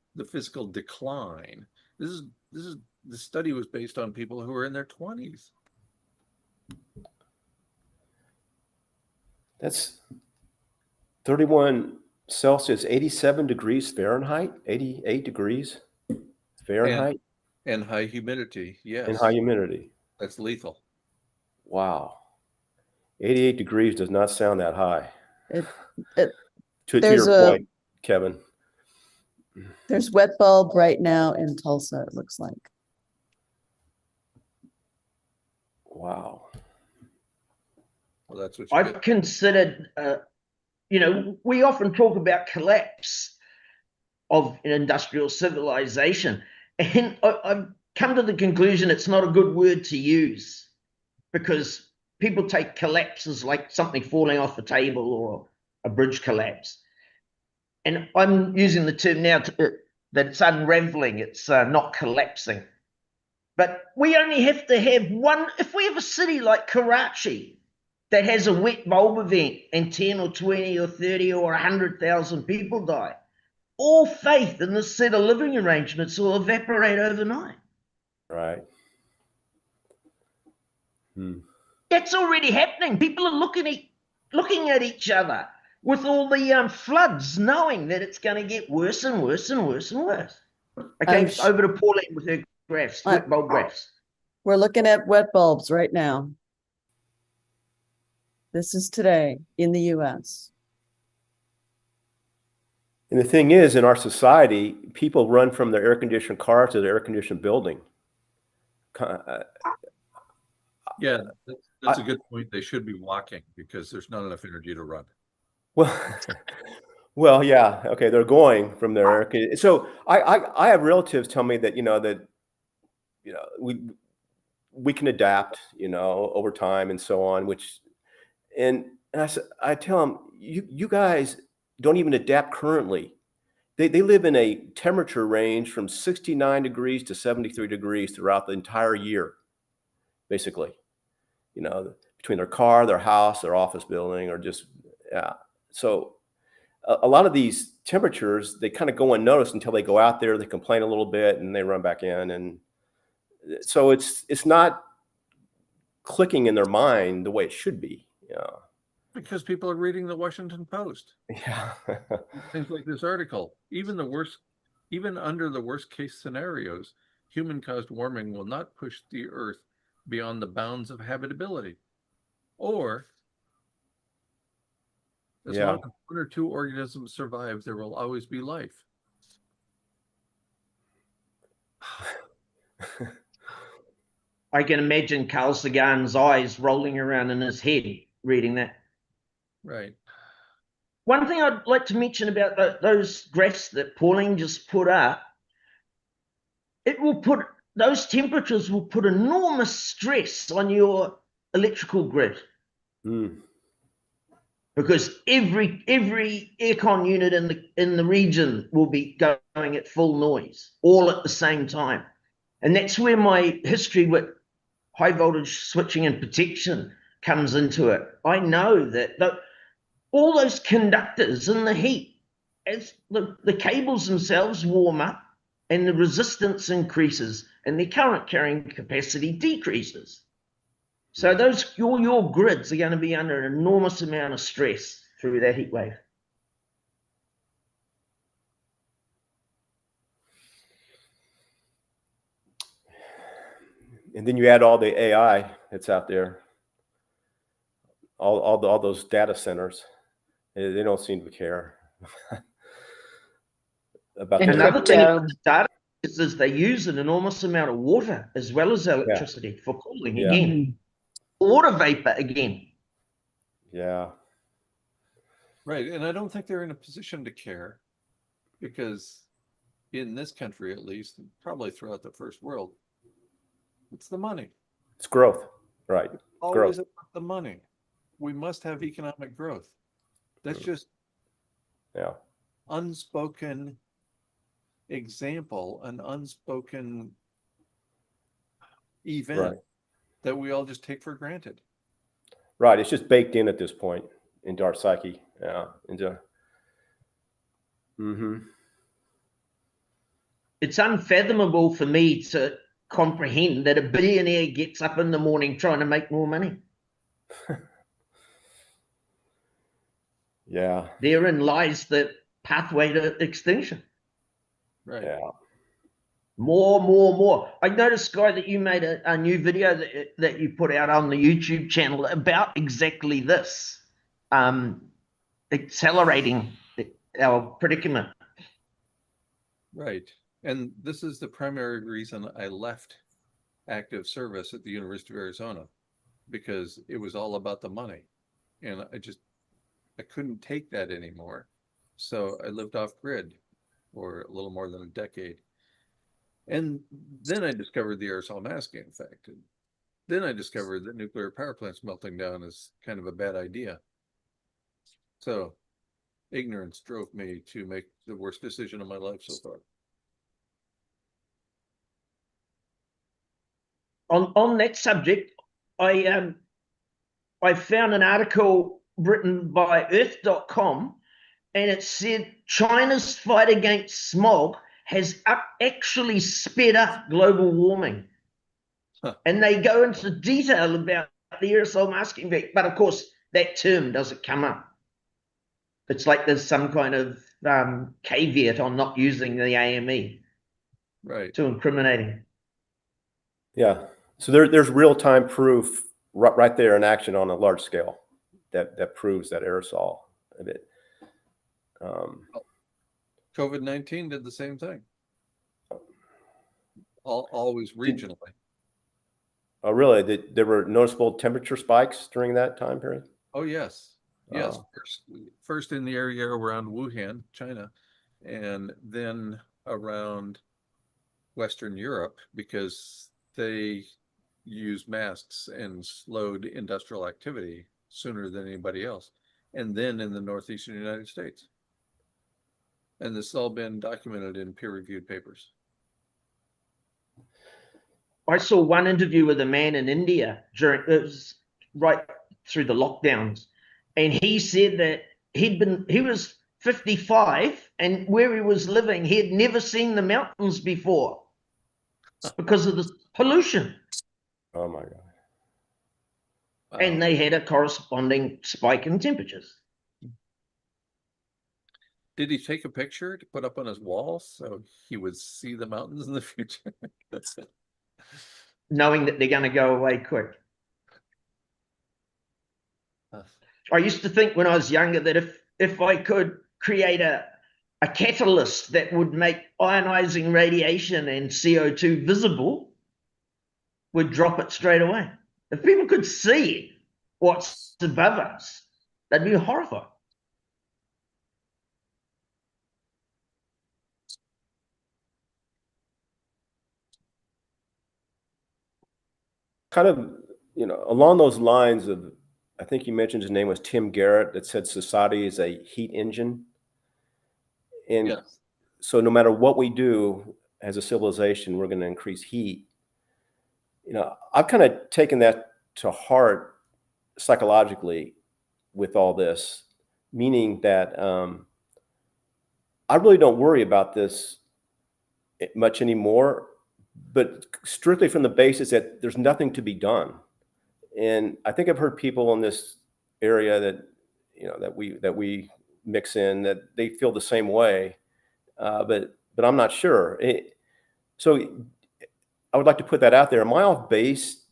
Speaker 1: decline. The study was based on people who were in their 20s.
Speaker 6: That's 31 Celsius, 87 degrees Fahrenheit, 88 degrees Fahrenheit,
Speaker 1: And high humidity, yes.
Speaker 6: and high humidity.
Speaker 1: That's lethal.
Speaker 6: Wow. 88 degrees does not sound that high.
Speaker 4: It-
Speaker 6: To
Speaker 4: there's
Speaker 6: your
Speaker 4: a-
Speaker 6: point, Kevin.
Speaker 4: There's wet bulb right now in Tulsa, it looks like.
Speaker 6: Wow.
Speaker 1: Well, that's what you
Speaker 2: I've
Speaker 1: get.
Speaker 2: considered, you know, we often talk about collapse of an industrial civilization, and I've come to the conclusion it's not a good word to use because people take collapse as like something falling off the table or a bridge collapse. And I'm using the term now that it's unraveling, it's not collapsing. But we only have to have one, if we have a city like Karachi that has a wet bulb event and 10 or 20 or 30 or 100,000 people die, all faith in this set of living arrangements will evaporate overnight.
Speaker 6: Right.
Speaker 2: That's already happening. People are looking at each other with all the floods, knowing that it's going to get worse and worse and worse and worse. Okay, over to Pauline with her graphs, wet bulb graphs.
Speaker 4: We're looking at wet bulbs right now. This is today in the US.
Speaker 6: And the thing is, in our society, people run from their air-conditioned car to their air-conditioned building.
Speaker 1: Yeah, that's a good point. They should be walking because there's not enough energy to run.
Speaker 6: Well, yeah, okay, they're going from their air. So I have relatives tell me that we can adapt, over time and so on. And I tell them, you guys don't even adapt currently. They live in a temperature range from 69 degrees to 73 degrees throughout the entire year, basically. Between their car, their house, their office building, or just, yeah. So a lot of these temperatures, they kind of go unnoticed until they go out there, they complain a little bit, and they run back in. And so it's not clicking in their mind the way it should be.
Speaker 1: Because people are reading the Washington Post.
Speaker 6: Yeah.
Speaker 1: Things like this article. Even under the worst case scenarios, human-caused warming will not push the Earth beyond the bounds of habitability. Or as long as one or two organisms survive, there will always be life.
Speaker 2: I can imagine Carl Sagan's eyes rolling around in his head reading that.
Speaker 1: Right.
Speaker 2: One thing I'd like to mention about those graphs that Pauline just put up, those temperatures will put enormous stress on your electrical grid. because every aircon unit in the region will be going at full noise all at the same time. And that's where my history with high voltage switching and protection comes into it. I know that all those conductors in the heat, as the cables themselves warm up and the resistance increases and the current carrying capacity decreases. So those your grids are going to be under an enormous amount of stress through that heat wave.
Speaker 6: And then you add all the AI that's out there, all those data centers. They don't seem to care about
Speaker 5: And
Speaker 6: their,
Speaker 2: Another thing
Speaker 5: crypto.
Speaker 2: about the data is they use an enormous amount of water as well as electricity for cooling
Speaker 6: Yeah.
Speaker 2: again. Water vapor again.
Speaker 6: yeah.
Speaker 1: Right, and I don't think they're in a position to care, because in this country at least, and probably throughout the first world, it's the money.
Speaker 6: It's growth, right?
Speaker 1: Always
Speaker 6: Growth.
Speaker 1: about the money. We must have economic growth. That's just
Speaker 6: Yeah.
Speaker 1: unspoken example, an unspoken event
Speaker 6: Right.
Speaker 1: that we all just take for granted.
Speaker 6: Right. It's just baked in at this point into our psyche. Yeah. Into. Mm-hmm.
Speaker 2: It's unfathomable for me to comprehend that a billionaire gets up in the morning trying to make more money.
Speaker 6: Yeah.
Speaker 2: Therein lies the pathway to extinction.
Speaker 1: Right.
Speaker 6: Yeah.
Speaker 2: More. I noticed, Guy, that you made a new video that you put out on the YouTube channel about exactly this, accelerating our predicament.
Speaker 1: Right. And this is the primary reason I left active service at the University of Arizona, because it was all about the money. And I couldn't take that anymore. So I lived off grid for a little more than a decade. And then I discovered the aerosol masking effect. And then I discovered that nuclear power plants melting down is kind of a bad idea. So ignorance drove me to make the worst decision of my life so far.
Speaker 2: On that subject, I found an article written by Earth.com, and it said China's fight against smog has actually sped up global warming.
Speaker 1: Huh.
Speaker 2: And they go into detail about the aerosol masking effect, but of course that term doesn't come up. It's like there's some kind of caveat on not using the AME.
Speaker 1: Right.
Speaker 2: Too incriminating.
Speaker 6: Yeah. So there's real-time proof right there in action on a large scale that proves that aerosol of it.
Speaker 1: COVID-19 did the same thing. Always regionally.
Speaker 6: Oh, really? There were noticeable temperature spikes during that time period?
Speaker 1: Oh, yes. Yes.
Speaker 6: Oh.
Speaker 1: First in the area around Wuhan, China, and then around Western Europe, because they used masks and slowed industrial activity sooner than anybody else. And then in the northeastern United States. And this has all been documented in peer-reviewed papers.
Speaker 2: I saw one interview with a man in India it was right through the lockdowns, and he said that he was 55, and where he was living, he had never seen the mountains before because of the pollution.
Speaker 6: Oh my God.
Speaker 1: Wow.
Speaker 2: And they had a corresponding spike in temperatures.
Speaker 1: Did he take a picture to put up on his wall so he would see the mountains in the future?
Speaker 2: Knowing that they're going to go away quick. I used to think when I was younger that if I could create a catalyst that would make ionizing radiation and CO2 visible, we'd drop it straight away. If people could see what's above us, they'd be horrified.
Speaker 6: Kind of, along those lines of I think you mentioned his name was Tim Garrett, that said society is a heat engine. And
Speaker 1: Yes.
Speaker 6: so no matter what we do as a civilization, we're going to increase heat. I've kind of taken that to heart psychologically with all this, meaning that I really don't worry about this much anymore, but strictly from the basis that there's nothing to be done. And I think I've heard people in this area that we mix in, that they feel the same way, but I'm not sure. So I would like to put that out there. Am I off base,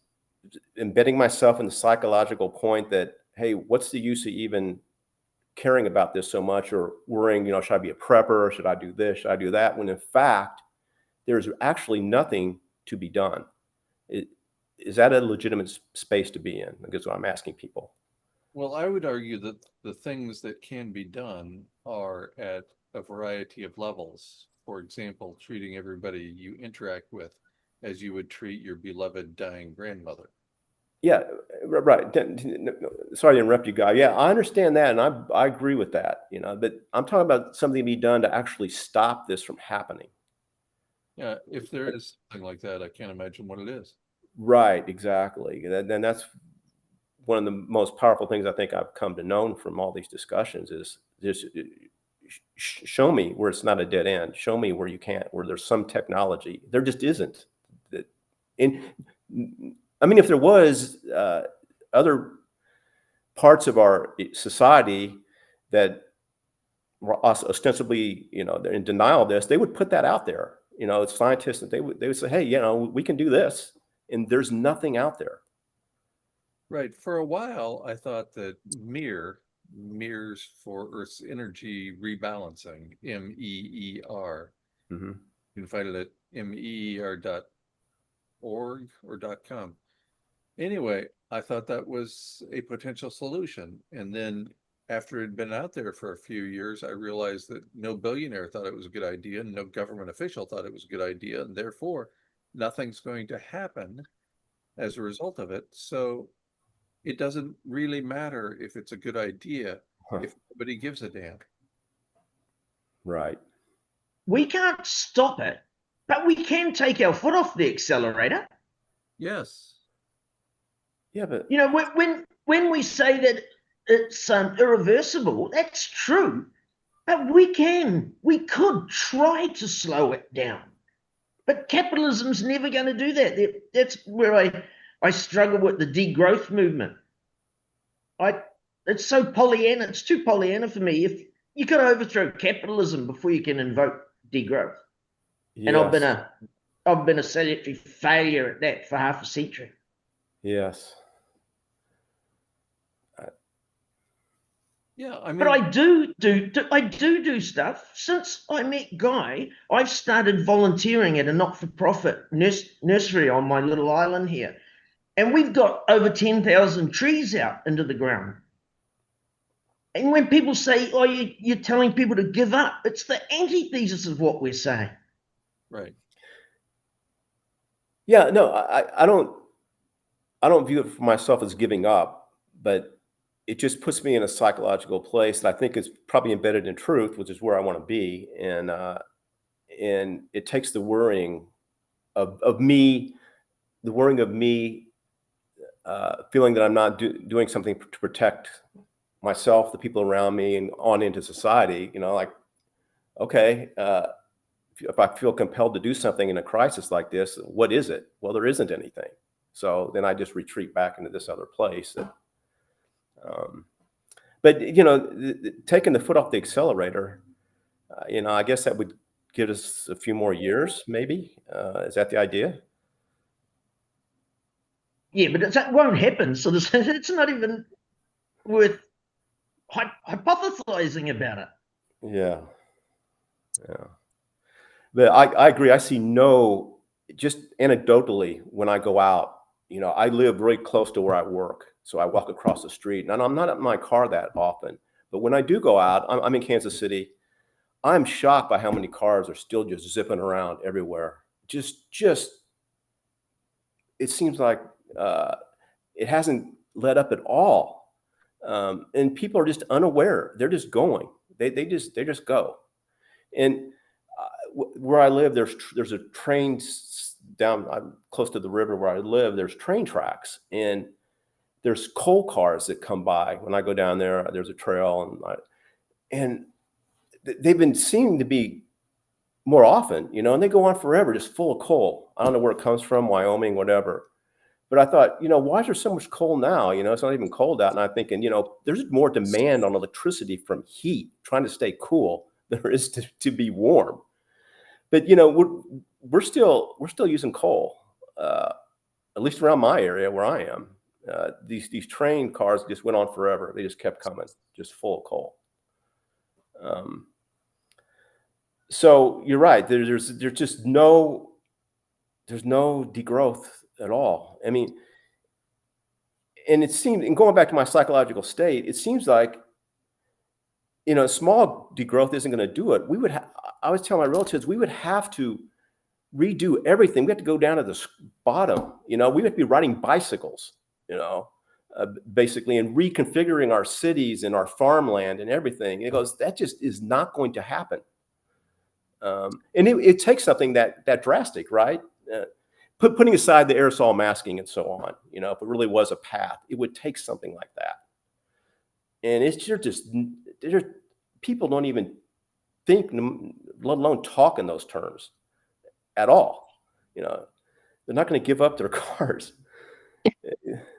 Speaker 6: embedding myself in the psychological point that, hey, what's the use of even caring about this so much, or worrying, should I be a prepper? Should I do this? Should I do that? When in fact, there's actually nothing to be done. Is that a legitimate space to be in? I guess what I'm asking people.
Speaker 1: Well, I would argue that the things that can be done are at a variety of levels. For example, treating everybody you interact with as you would treat your beloved dying grandmother.
Speaker 6: Yeah, right. Sorry to interrupt you, Guy. Yeah, I understand that, and I agree with that. But I'm talking about something to be done to actually stop this from happening.
Speaker 1: Yeah, if there is something like that, I can't imagine what it is.
Speaker 6: Right, exactly. And that's one of the most powerful things I think I've come to know from all these discussions is just show me where it's not a dead end. Show me where where there's some technology. There just isn't. I mean, if there was other parts of our society that were ostensibly, they're in denial of this, they would put that out there. It's scientists, and they would say, hey, we can do this, and there's nothing out there.
Speaker 1: Right. For a while, I thought that mirrors for Earth's energy rebalancing, MEER.
Speaker 6: Mm-hmm.
Speaker 1: You can find it at meer.org or .com. Anyway, I thought that was a potential solution. And then after it had been out there for a few years, I realized that no billionaire thought it was a good idea, and no government official thought it was a good idea, and therefore nothing's going to happen as a result of it. So it doesn't really matter if it's a good idea if nobody gives a damn.
Speaker 6: Right.
Speaker 2: We can't stop it, but we can take our foot off the accelerator.
Speaker 1: Yes.
Speaker 6: Yeah, but
Speaker 2: When we say that it's irreversible, that's true. But we could try to slow it down. But capitalism's never going to do that. That's where I struggle with the degrowth movement. It's so Pollyanna. It's too Pollyanna for me. If you got to overthrow capitalism before you can invoke degrowth,
Speaker 6: yes.
Speaker 2: and I've been a salutary failure at that for half a century.
Speaker 6: Yes.
Speaker 1: Yeah, I mean,
Speaker 2: But I do stuff. Since I met Guy, I've started volunteering at a not-for-profit nursery on my little island here. And we've got over 10,000 trees out into the ground. And when people say, oh, you're telling people to give up, it's the antithesis of what we're saying.
Speaker 1: right.
Speaker 6: Yeah, no, I don't view it for myself as giving up, but it just puts me in a psychological place that I think is probably embedded in truth, which is where I want to be. And it takes the worrying of me, feeling that I'm not doing something to protect myself, the people around me, and on into society. Like, okay, if I feel compelled to do something in a crisis like this, what is it? Well, there isn't anything. So then I just retreat back into this other place. But taking the foot off the accelerator, I guess that would give us a few more years, maybe. Is that the idea?
Speaker 2: Yeah, but that won't happen. So it's not even worth hypothesizing about it.
Speaker 6: Yeah. But I agree. I see just anecdotally, when I go out, I live very close to where I work. So I walk across the street, and I'm not in my car that often. But when I do go out, I'm in Kansas City. I'm shocked by how many cars are still just zipping around everywhere. It seems like it hasn't let up at all. And people are just unaware. They're just going. They just go. And where I live, there's a train down. I'm close to the river where I live. There's train tracks, and there's coal cars that come by when I go down there. There's a trail, and they've been seeming to be more often, and they go on forever, just full of coal. I don't know where it comes from, Wyoming, whatever. But I thought, why is there so much coal now? It's not even cold out. And I'm thinking, there's more demand on electricity from heat, trying to stay cool, than there is to be warm. But, we're still using coal, at least around my area where I am. These train cars just went on forever. They just kept coming, just full of coal. So you're right. There's just no degrowth at all. I mean, and it seems, and going back to my psychological state, it seems like, small degrowth isn't going to do it. I was telling my relatives, we would have to redo everything. We have to go down to the bottom. We have to be riding bicycles, basically, and reconfiguring our cities and our farmland and everything. And it goes, that just is not going to happen. And it takes something that drastic, right? Putting aside the aerosol masking and so on, if it really was a path, it would take something like that. And people don't even think, let alone talk in those terms at all. They're not going to give up their cars.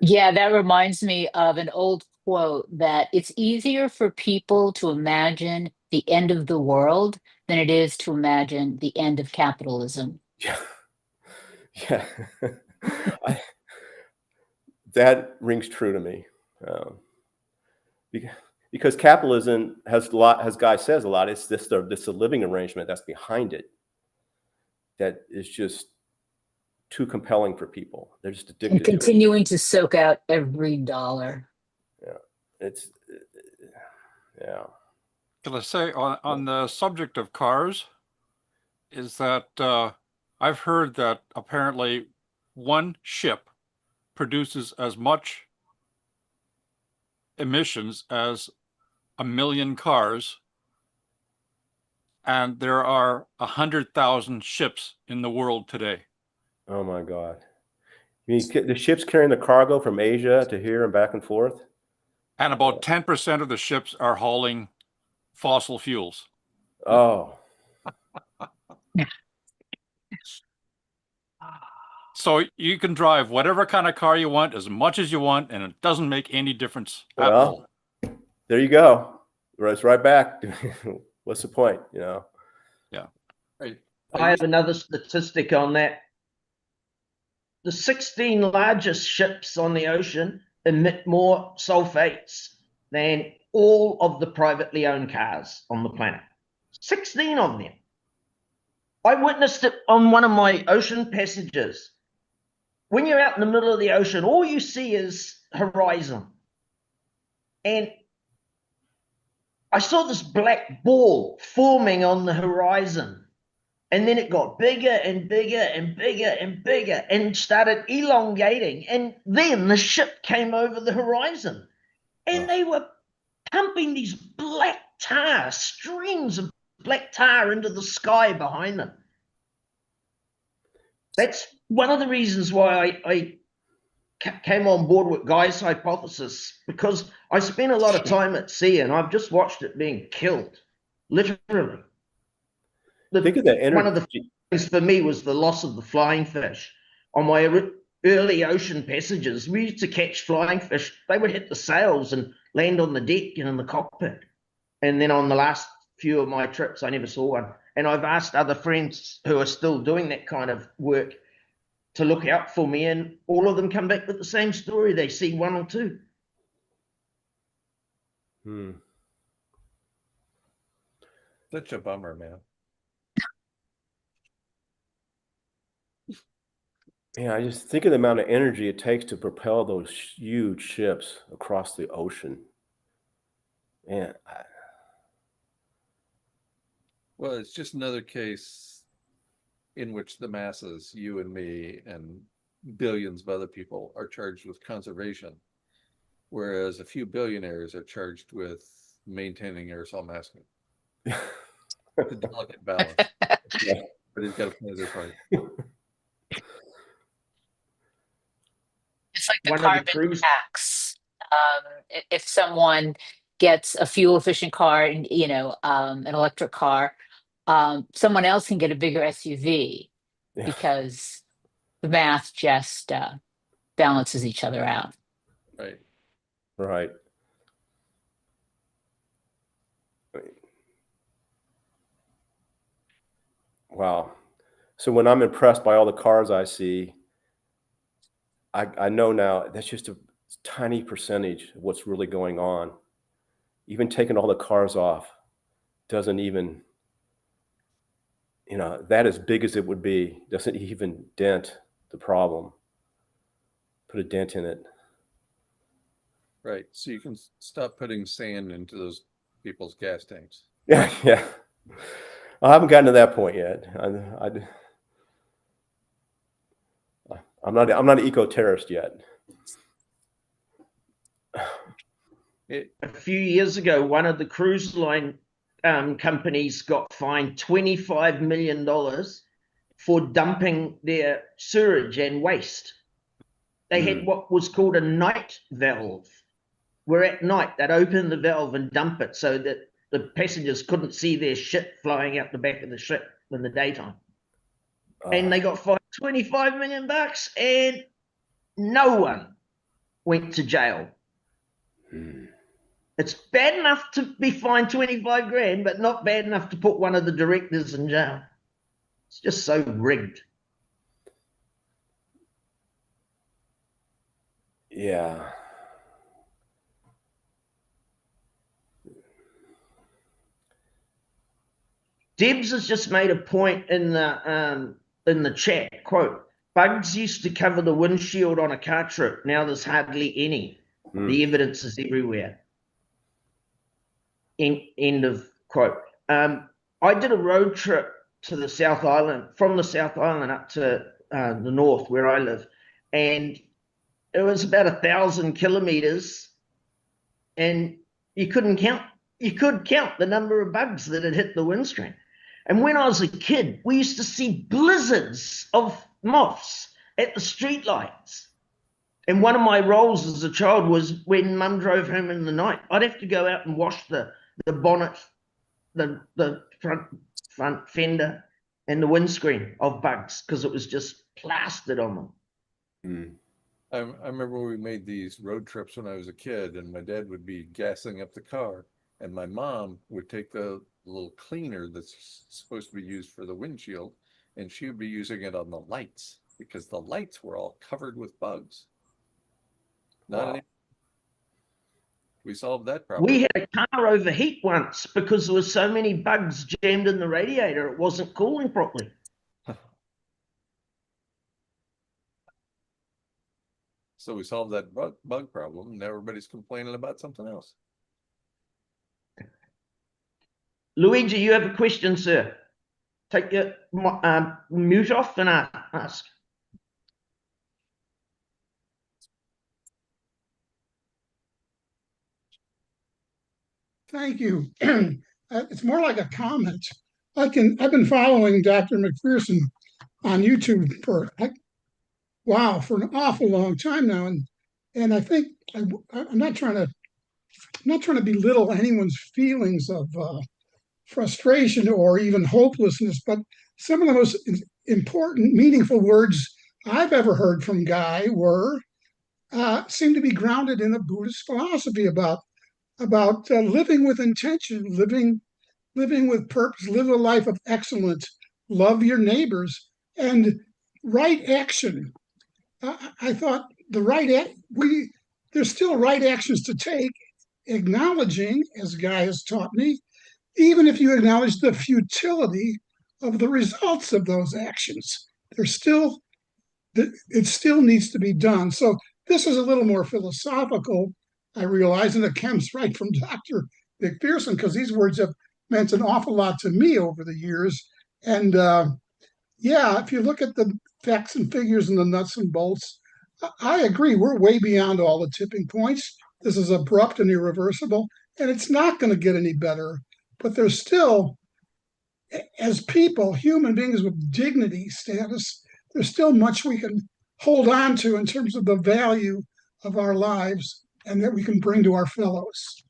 Speaker 5: Yeah, that reminds me of an old quote that it's easier for people to imagine the end of the world than it is to imagine the end of capitalism.
Speaker 6: Yeah. Yeah. That rings true to me. Because capitalism has a lot, as Guy says a lot, it's this a living arrangement that's behind it that is just too compelling for people. They're just addicted
Speaker 5: And
Speaker 6: to it.
Speaker 5: continuing to soak out every dollar.
Speaker 6: Yeah. Yeah.
Speaker 7: Can I say on the subject of cars, is that I've heard that apparently one ship produces as much emissions as 1 million cars, and there are 100,000 ships in the world today.
Speaker 6: Oh my God. You mean the ships carrying the cargo from Asia to here and back and forth?
Speaker 7: And about 10% of the ships are hauling fossil fuels.
Speaker 6: Oh.
Speaker 7: So you can drive whatever kind of car you want, as much as you want, and it doesn't make any difference at all.
Speaker 6: There you go. It's right back. What's the point?
Speaker 7: Yeah.
Speaker 2: I have another statistic on that. The 16 largest ships on the ocean emit more sulfates than all of the privately owned cars on the planet. 16 of them. I witnessed it on one of my ocean passages. When you're out in the middle of the ocean, all you see is horizon. And I saw this black ball forming on the horizon. And then it got bigger and bigger and bigger and bigger and started elongating. And then the ship came over the horizon. And they were pumping these black tar, streams of black tar into the sky behind them. That's one of the reasons why I came on board with Guy's hypothesis, because I spent a lot of time at sea and I've just watched it being killed, literally.
Speaker 6: Think of the energy.
Speaker 2: One of the things for me was the loss of the flying fish. On my early ocean passages, we used to catch flying fish. They would hit the sails and land on the deck and in the cockpit. And then on the last few of my trips, I never saw one. And I've asked other friends who are still doing that kind of work to look out for me, and all of them come back with the same story. They see one or two.
Speaker 1: Such a bummer, man.
Speaker 6: Yeah, I just think of the amount of energy it takes to propel those huge ships across the ocean. Man,
Speaker 1: Well, it's just another case in which the masses, you and me, and billions of other people, are charged with conservation. whereas a few billionaires are charged with maintaining aerosol masking. It's a delicate balance,
Speaker 6: Yeah.
Speaker 1: but it's got to play their part.
Speaker 5: It's like the
Speaker 2: One of the
Speaker 5: carbon
Speaker 2: cruise
Speaker 5: tax. If someone gets a fuel efficient car and, an electric car, someone else can get a bigger SUV
Speaker 6: Yeah.
Speaker 5: because the math just balances each other out.
Speaker 1: Right.
Speaker 6: Right. Wow. So when I'm impressed by all the cars I see, I know now that's just a tiny percentage of what's really going on. Even taking all the cars off doesn't even, that as big as it would be, doesn't even dent the problem. Put a dent in it.
Speaker 1: Right. So you can stop putting sand into those people's gas tanks.
Speaker 6: Yeah, yeah. I haven't gotten to that point yet. I'm not an eco-terrorist yet.
Speaker 2: a few years ago, one of the cruise line companies got fined $25 million for dumping their sewage and waste. They had what was called a night valve, where at night they'd open the valve and dump it so that the passengers couldn't see their shit flying out the back of the ship in the daytime. And they got fined $25 million and no one went to jail. It's bad enough to be fined 25 grand, but not bad enough to put one of the directors in jail. It's just so rigged.
Speaker 6: Yeah.
Speaker 2: Debs has just made a point in the chat, quote, bugs used to cover the windshield on a car trip. Now there's hardly any. The evidence is everywhere. End of quote. I did a road trip to the South Island, from the South Island up to the north where I live. And it was about 1,000 kilometers. And you couldn't count. You could count the number of bugs that had hit the windscreen. And when I was a kid, we used to see blizzards of moths at the streetlights. And one of my roles as a child was when Mum drove home in the night, I'd have to go out and wash the bonnet, the front fender, and the windscreen of bugs because it was just plastered on them.
Speaker 1: I remember we made these road trips when I was a kid, and my dad would be gassing up the car, and my mom would take the little cleaner that's supposed to be used for the windshield, and she would be using it on the lights because the lights were all covered with bugs. We solved that problem.
Speaker 2: We had a car overheat once because there were so many bugs jammed in the radiator, it wasn't cooling properly.
Speaker 1: So we solved that bug problem, and everybody's complaining about something else.
Speaker 2: Luigi, you have a question, sir. Take your mute off and ask.
Speaker 8: Thank you. It's more like a comment. I've been following Dr. McPherson on YouTube for an awful long time now, and I think I'm not trying to belittle anyone's feelings of frustration or even hopelessness, but some of the most important, meaningful words I've ever heard from Guy seem to be grounded in a Buddhist philosophy about living with intention, living with purpose, live a life of excellence, love your neighbors, and right action. I thought there's still right actions to take, acknowledging, as Guy has taught me, even if you acknowledge the futility of the results of those actions, it still needs to be done. So this is a little more philosophical, I realize, and it comes right from Dr. McPherson, because these words have meant an awful lot to me over the years. And if you look at the facts and figures and the nuts and bolts, I agree. We're way beyond all the tipping points. this is abrupt and irreversible, and it's not going to get any better. But there's still, as people, human beings with dignity status, there's still much we can hold on to in terms of the value of our lives and that we can bring to our fellows.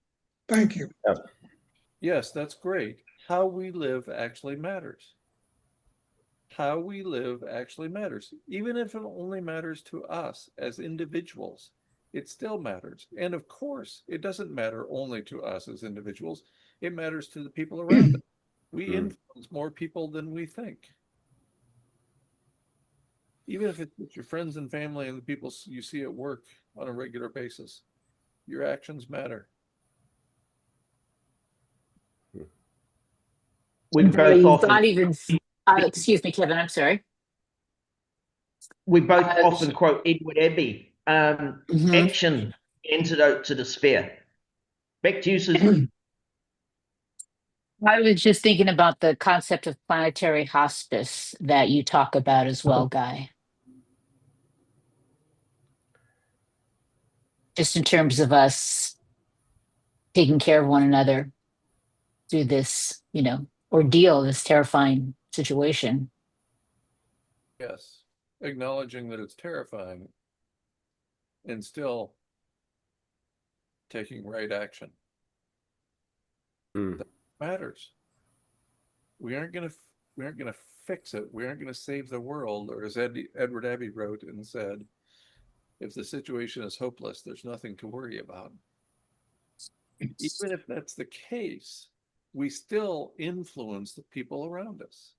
Speaker 8: Thank you.
Speaker 1: Yes, that's great. How we live actually matters. How we live actually matters. Even if it only matters to us as individuals, it still matters. And of course, it doesn't matter only to us as individuals. It matters to the people around us. We influence more people than we think. Even if it's your friends and family and the people you see at work on a regular basis, your actions matter.
Speaker 2: We both often,
Speaker 5: Not even, excuse me, Kevin, I'm sorry.
Speaker 2: we both often quote Edward Abbey,
Speaker 5: Mhm.
Speaker 2: action, antidote to despair. Back to you, Susan.
Speaker 5: I was just thinking about the concept of planetary hospice that you talk about as well, Guy. Just in terms of us taking care of one another through this, ordeal, this terrifying situation.
Speaker 1: Yes, acknowledging that it's terrifying and still taking right action. That matters. We aren't gonna fix it. We aren't gonna save the world, or as Edward Abbey wrote and said, if the situation is hopeless, there's nothing to worry about. Even if that's the case, we still influence the people around us.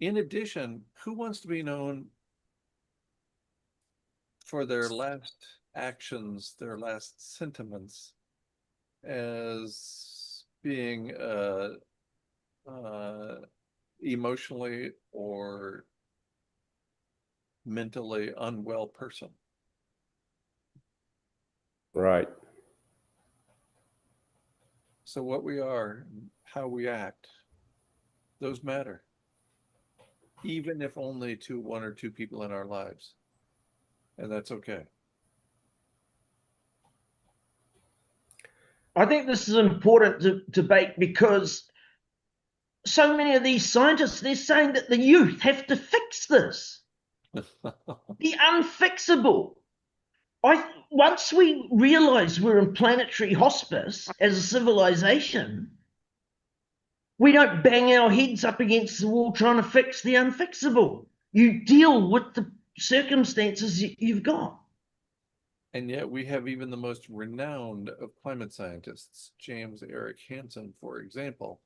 Speaker 1: In addition, who wants to be known for their last actions, their last sentiments, as being emotionally or mentally unwell person?
Speaker 6: Right.
Speaker 1: So what we are, how we act, those matter. Even if only to one or two people in our lives. And that's okay.
Speaker 2: I think this is an important debate because so many of these scientists, they're saying that the youth have to fix this. The unfixable. Once we realize we're in planetary hospice as a civilization, we don't bang our heads up against the wall trying to fix the unfixable. You deal with the circumstances you've got.
Speaker 1: And yet we have even the most renowned of climate scientists, James Eric Hansen, for example,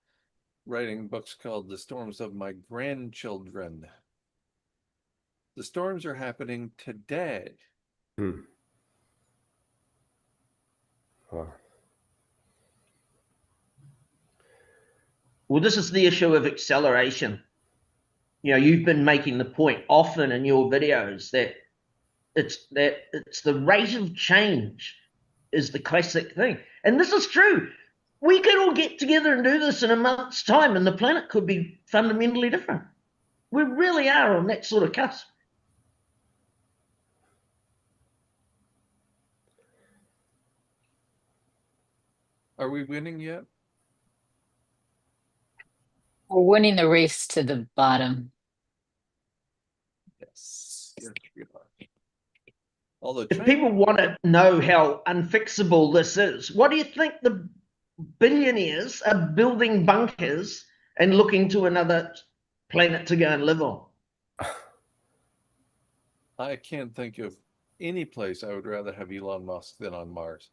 Speaker 1: writing books called The Storms of My Grandchildren. The storms are happening today.
Speaker 6: Wow.
Speaker 2: Well, this is the issue of acceleration. You've been making the point often in your videos that it's the rate of change is the classic thing. And this is true. We could all get together and do this in a month's time and the planet could be fundamentally different. We really are on that sort of cusp.
Speaker 1: Are we winning yet?
Speaker 5: We're winning the race to the bottom.
Speaker 1: Yes. Yes, we are. Although
Speaker 2: If people want to know how unfixable this is, what do you think the billionaires are building bunkers and looking to another planet to go and live on?
Speaker 1: I can't think of any place I would rather have Elon Musk than on Mars.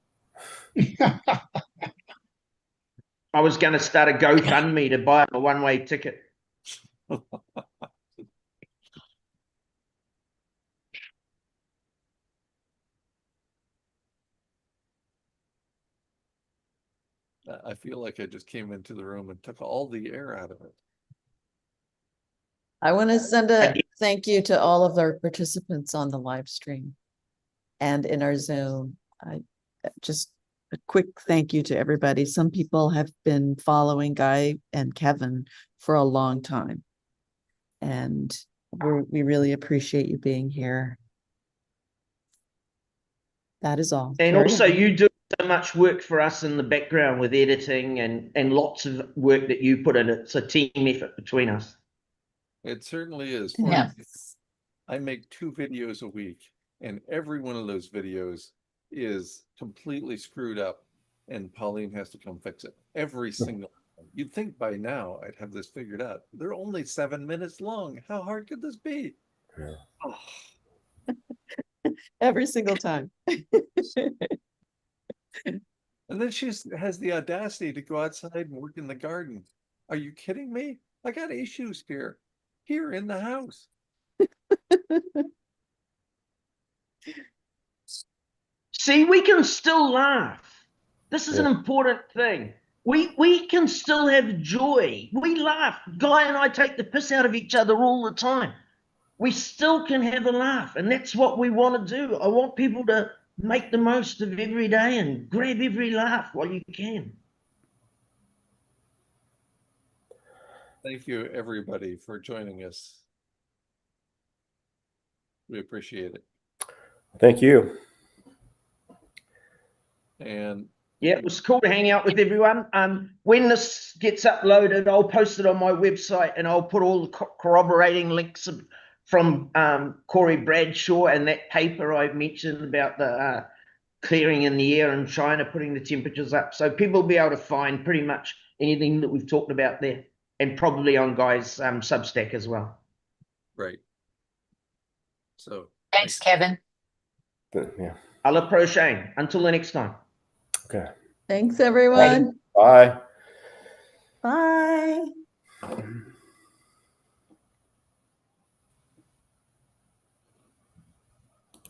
Speaker 2: I was going to start a GoFundMe to buy a one-way ticket.
Speaker 1: I feel like I just came into the room and took all the air out of it.
Speaker 4: I want to send a thank you to all of our participants on the live stream and in our Zoom. Just a quick thank you to everybody. Some people have been following Guy and Kevin for a long time. And we really appreciate you being here. That is all.
Speaker 2: And
Speaker 4: Carry
Speaker 2: also
Speaker 4: on.
Speaker 2: you do so much work for us in the background with editing and lots of work that you put in. It's a team effort between us.
Speaker 1: It certainly is.
Speaker 5: Yeah.
Speaker 1: I make 2 videos a week, and every one of those videos is completely screwed up, and Pauline has to come fix it. Every single one. You'd think by now I'd have this figured out. They're only 7 minutes long. How hard could this be?
Speaker 6: Yeah.
Speaker 1: Oh.
Speaker 4: Every single time.
Speaker 1: And then she has the audacity to go outside and work in the garden. Are you kidding me? I got issues here in the house.
Speaker 2: See, we can still laugh. This is an important thing. We can still have joy. We laugh. Guy and I take the piss out of each other all the time. We still can have a laugh, and that's what we want to do. I want people to make the most of every day and grab every laugh while you can.
Speaker 1: Thank you, everybody, for joining us. We appreciate it.
Speaker 6: Thank you.
Speaker 1: And
Speaker 2: Yeah, it was cool to hang out with everyone. When this gets uploaded, I'll post it on my website, and I'll put all the corroborating links from Corey Bradshaw and that paper I mentioned about the clearing in the air in China, putting the temperatures up. So people will be able to find pretty much anything that we've talked about there, and probably on Guy's Substack as well.
Speaker 1: right. So
Speaker 5: Thanks, Kevin.
Speaker 6: Yeah.
Speaker 2: Allah Pro Shane. Until the next time.
Speaker 6: Okay.
Speaker 4: Thanks, everyone.
Speaker 6: Bye.
Speaker 4: Bye.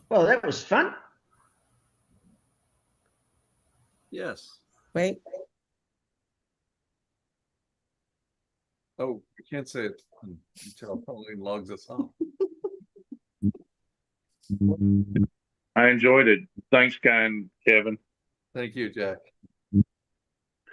Speaker 2: Well, that was fun.
Speaker 1: yes.
Speaker 4: Wait.
Speaker 1: Oh, you can't say it until Pauline logs us off.
Speaker 9: I enjoyed it. Thanks, Guy and Kevin.
Speaker 1: Thank you, Jack.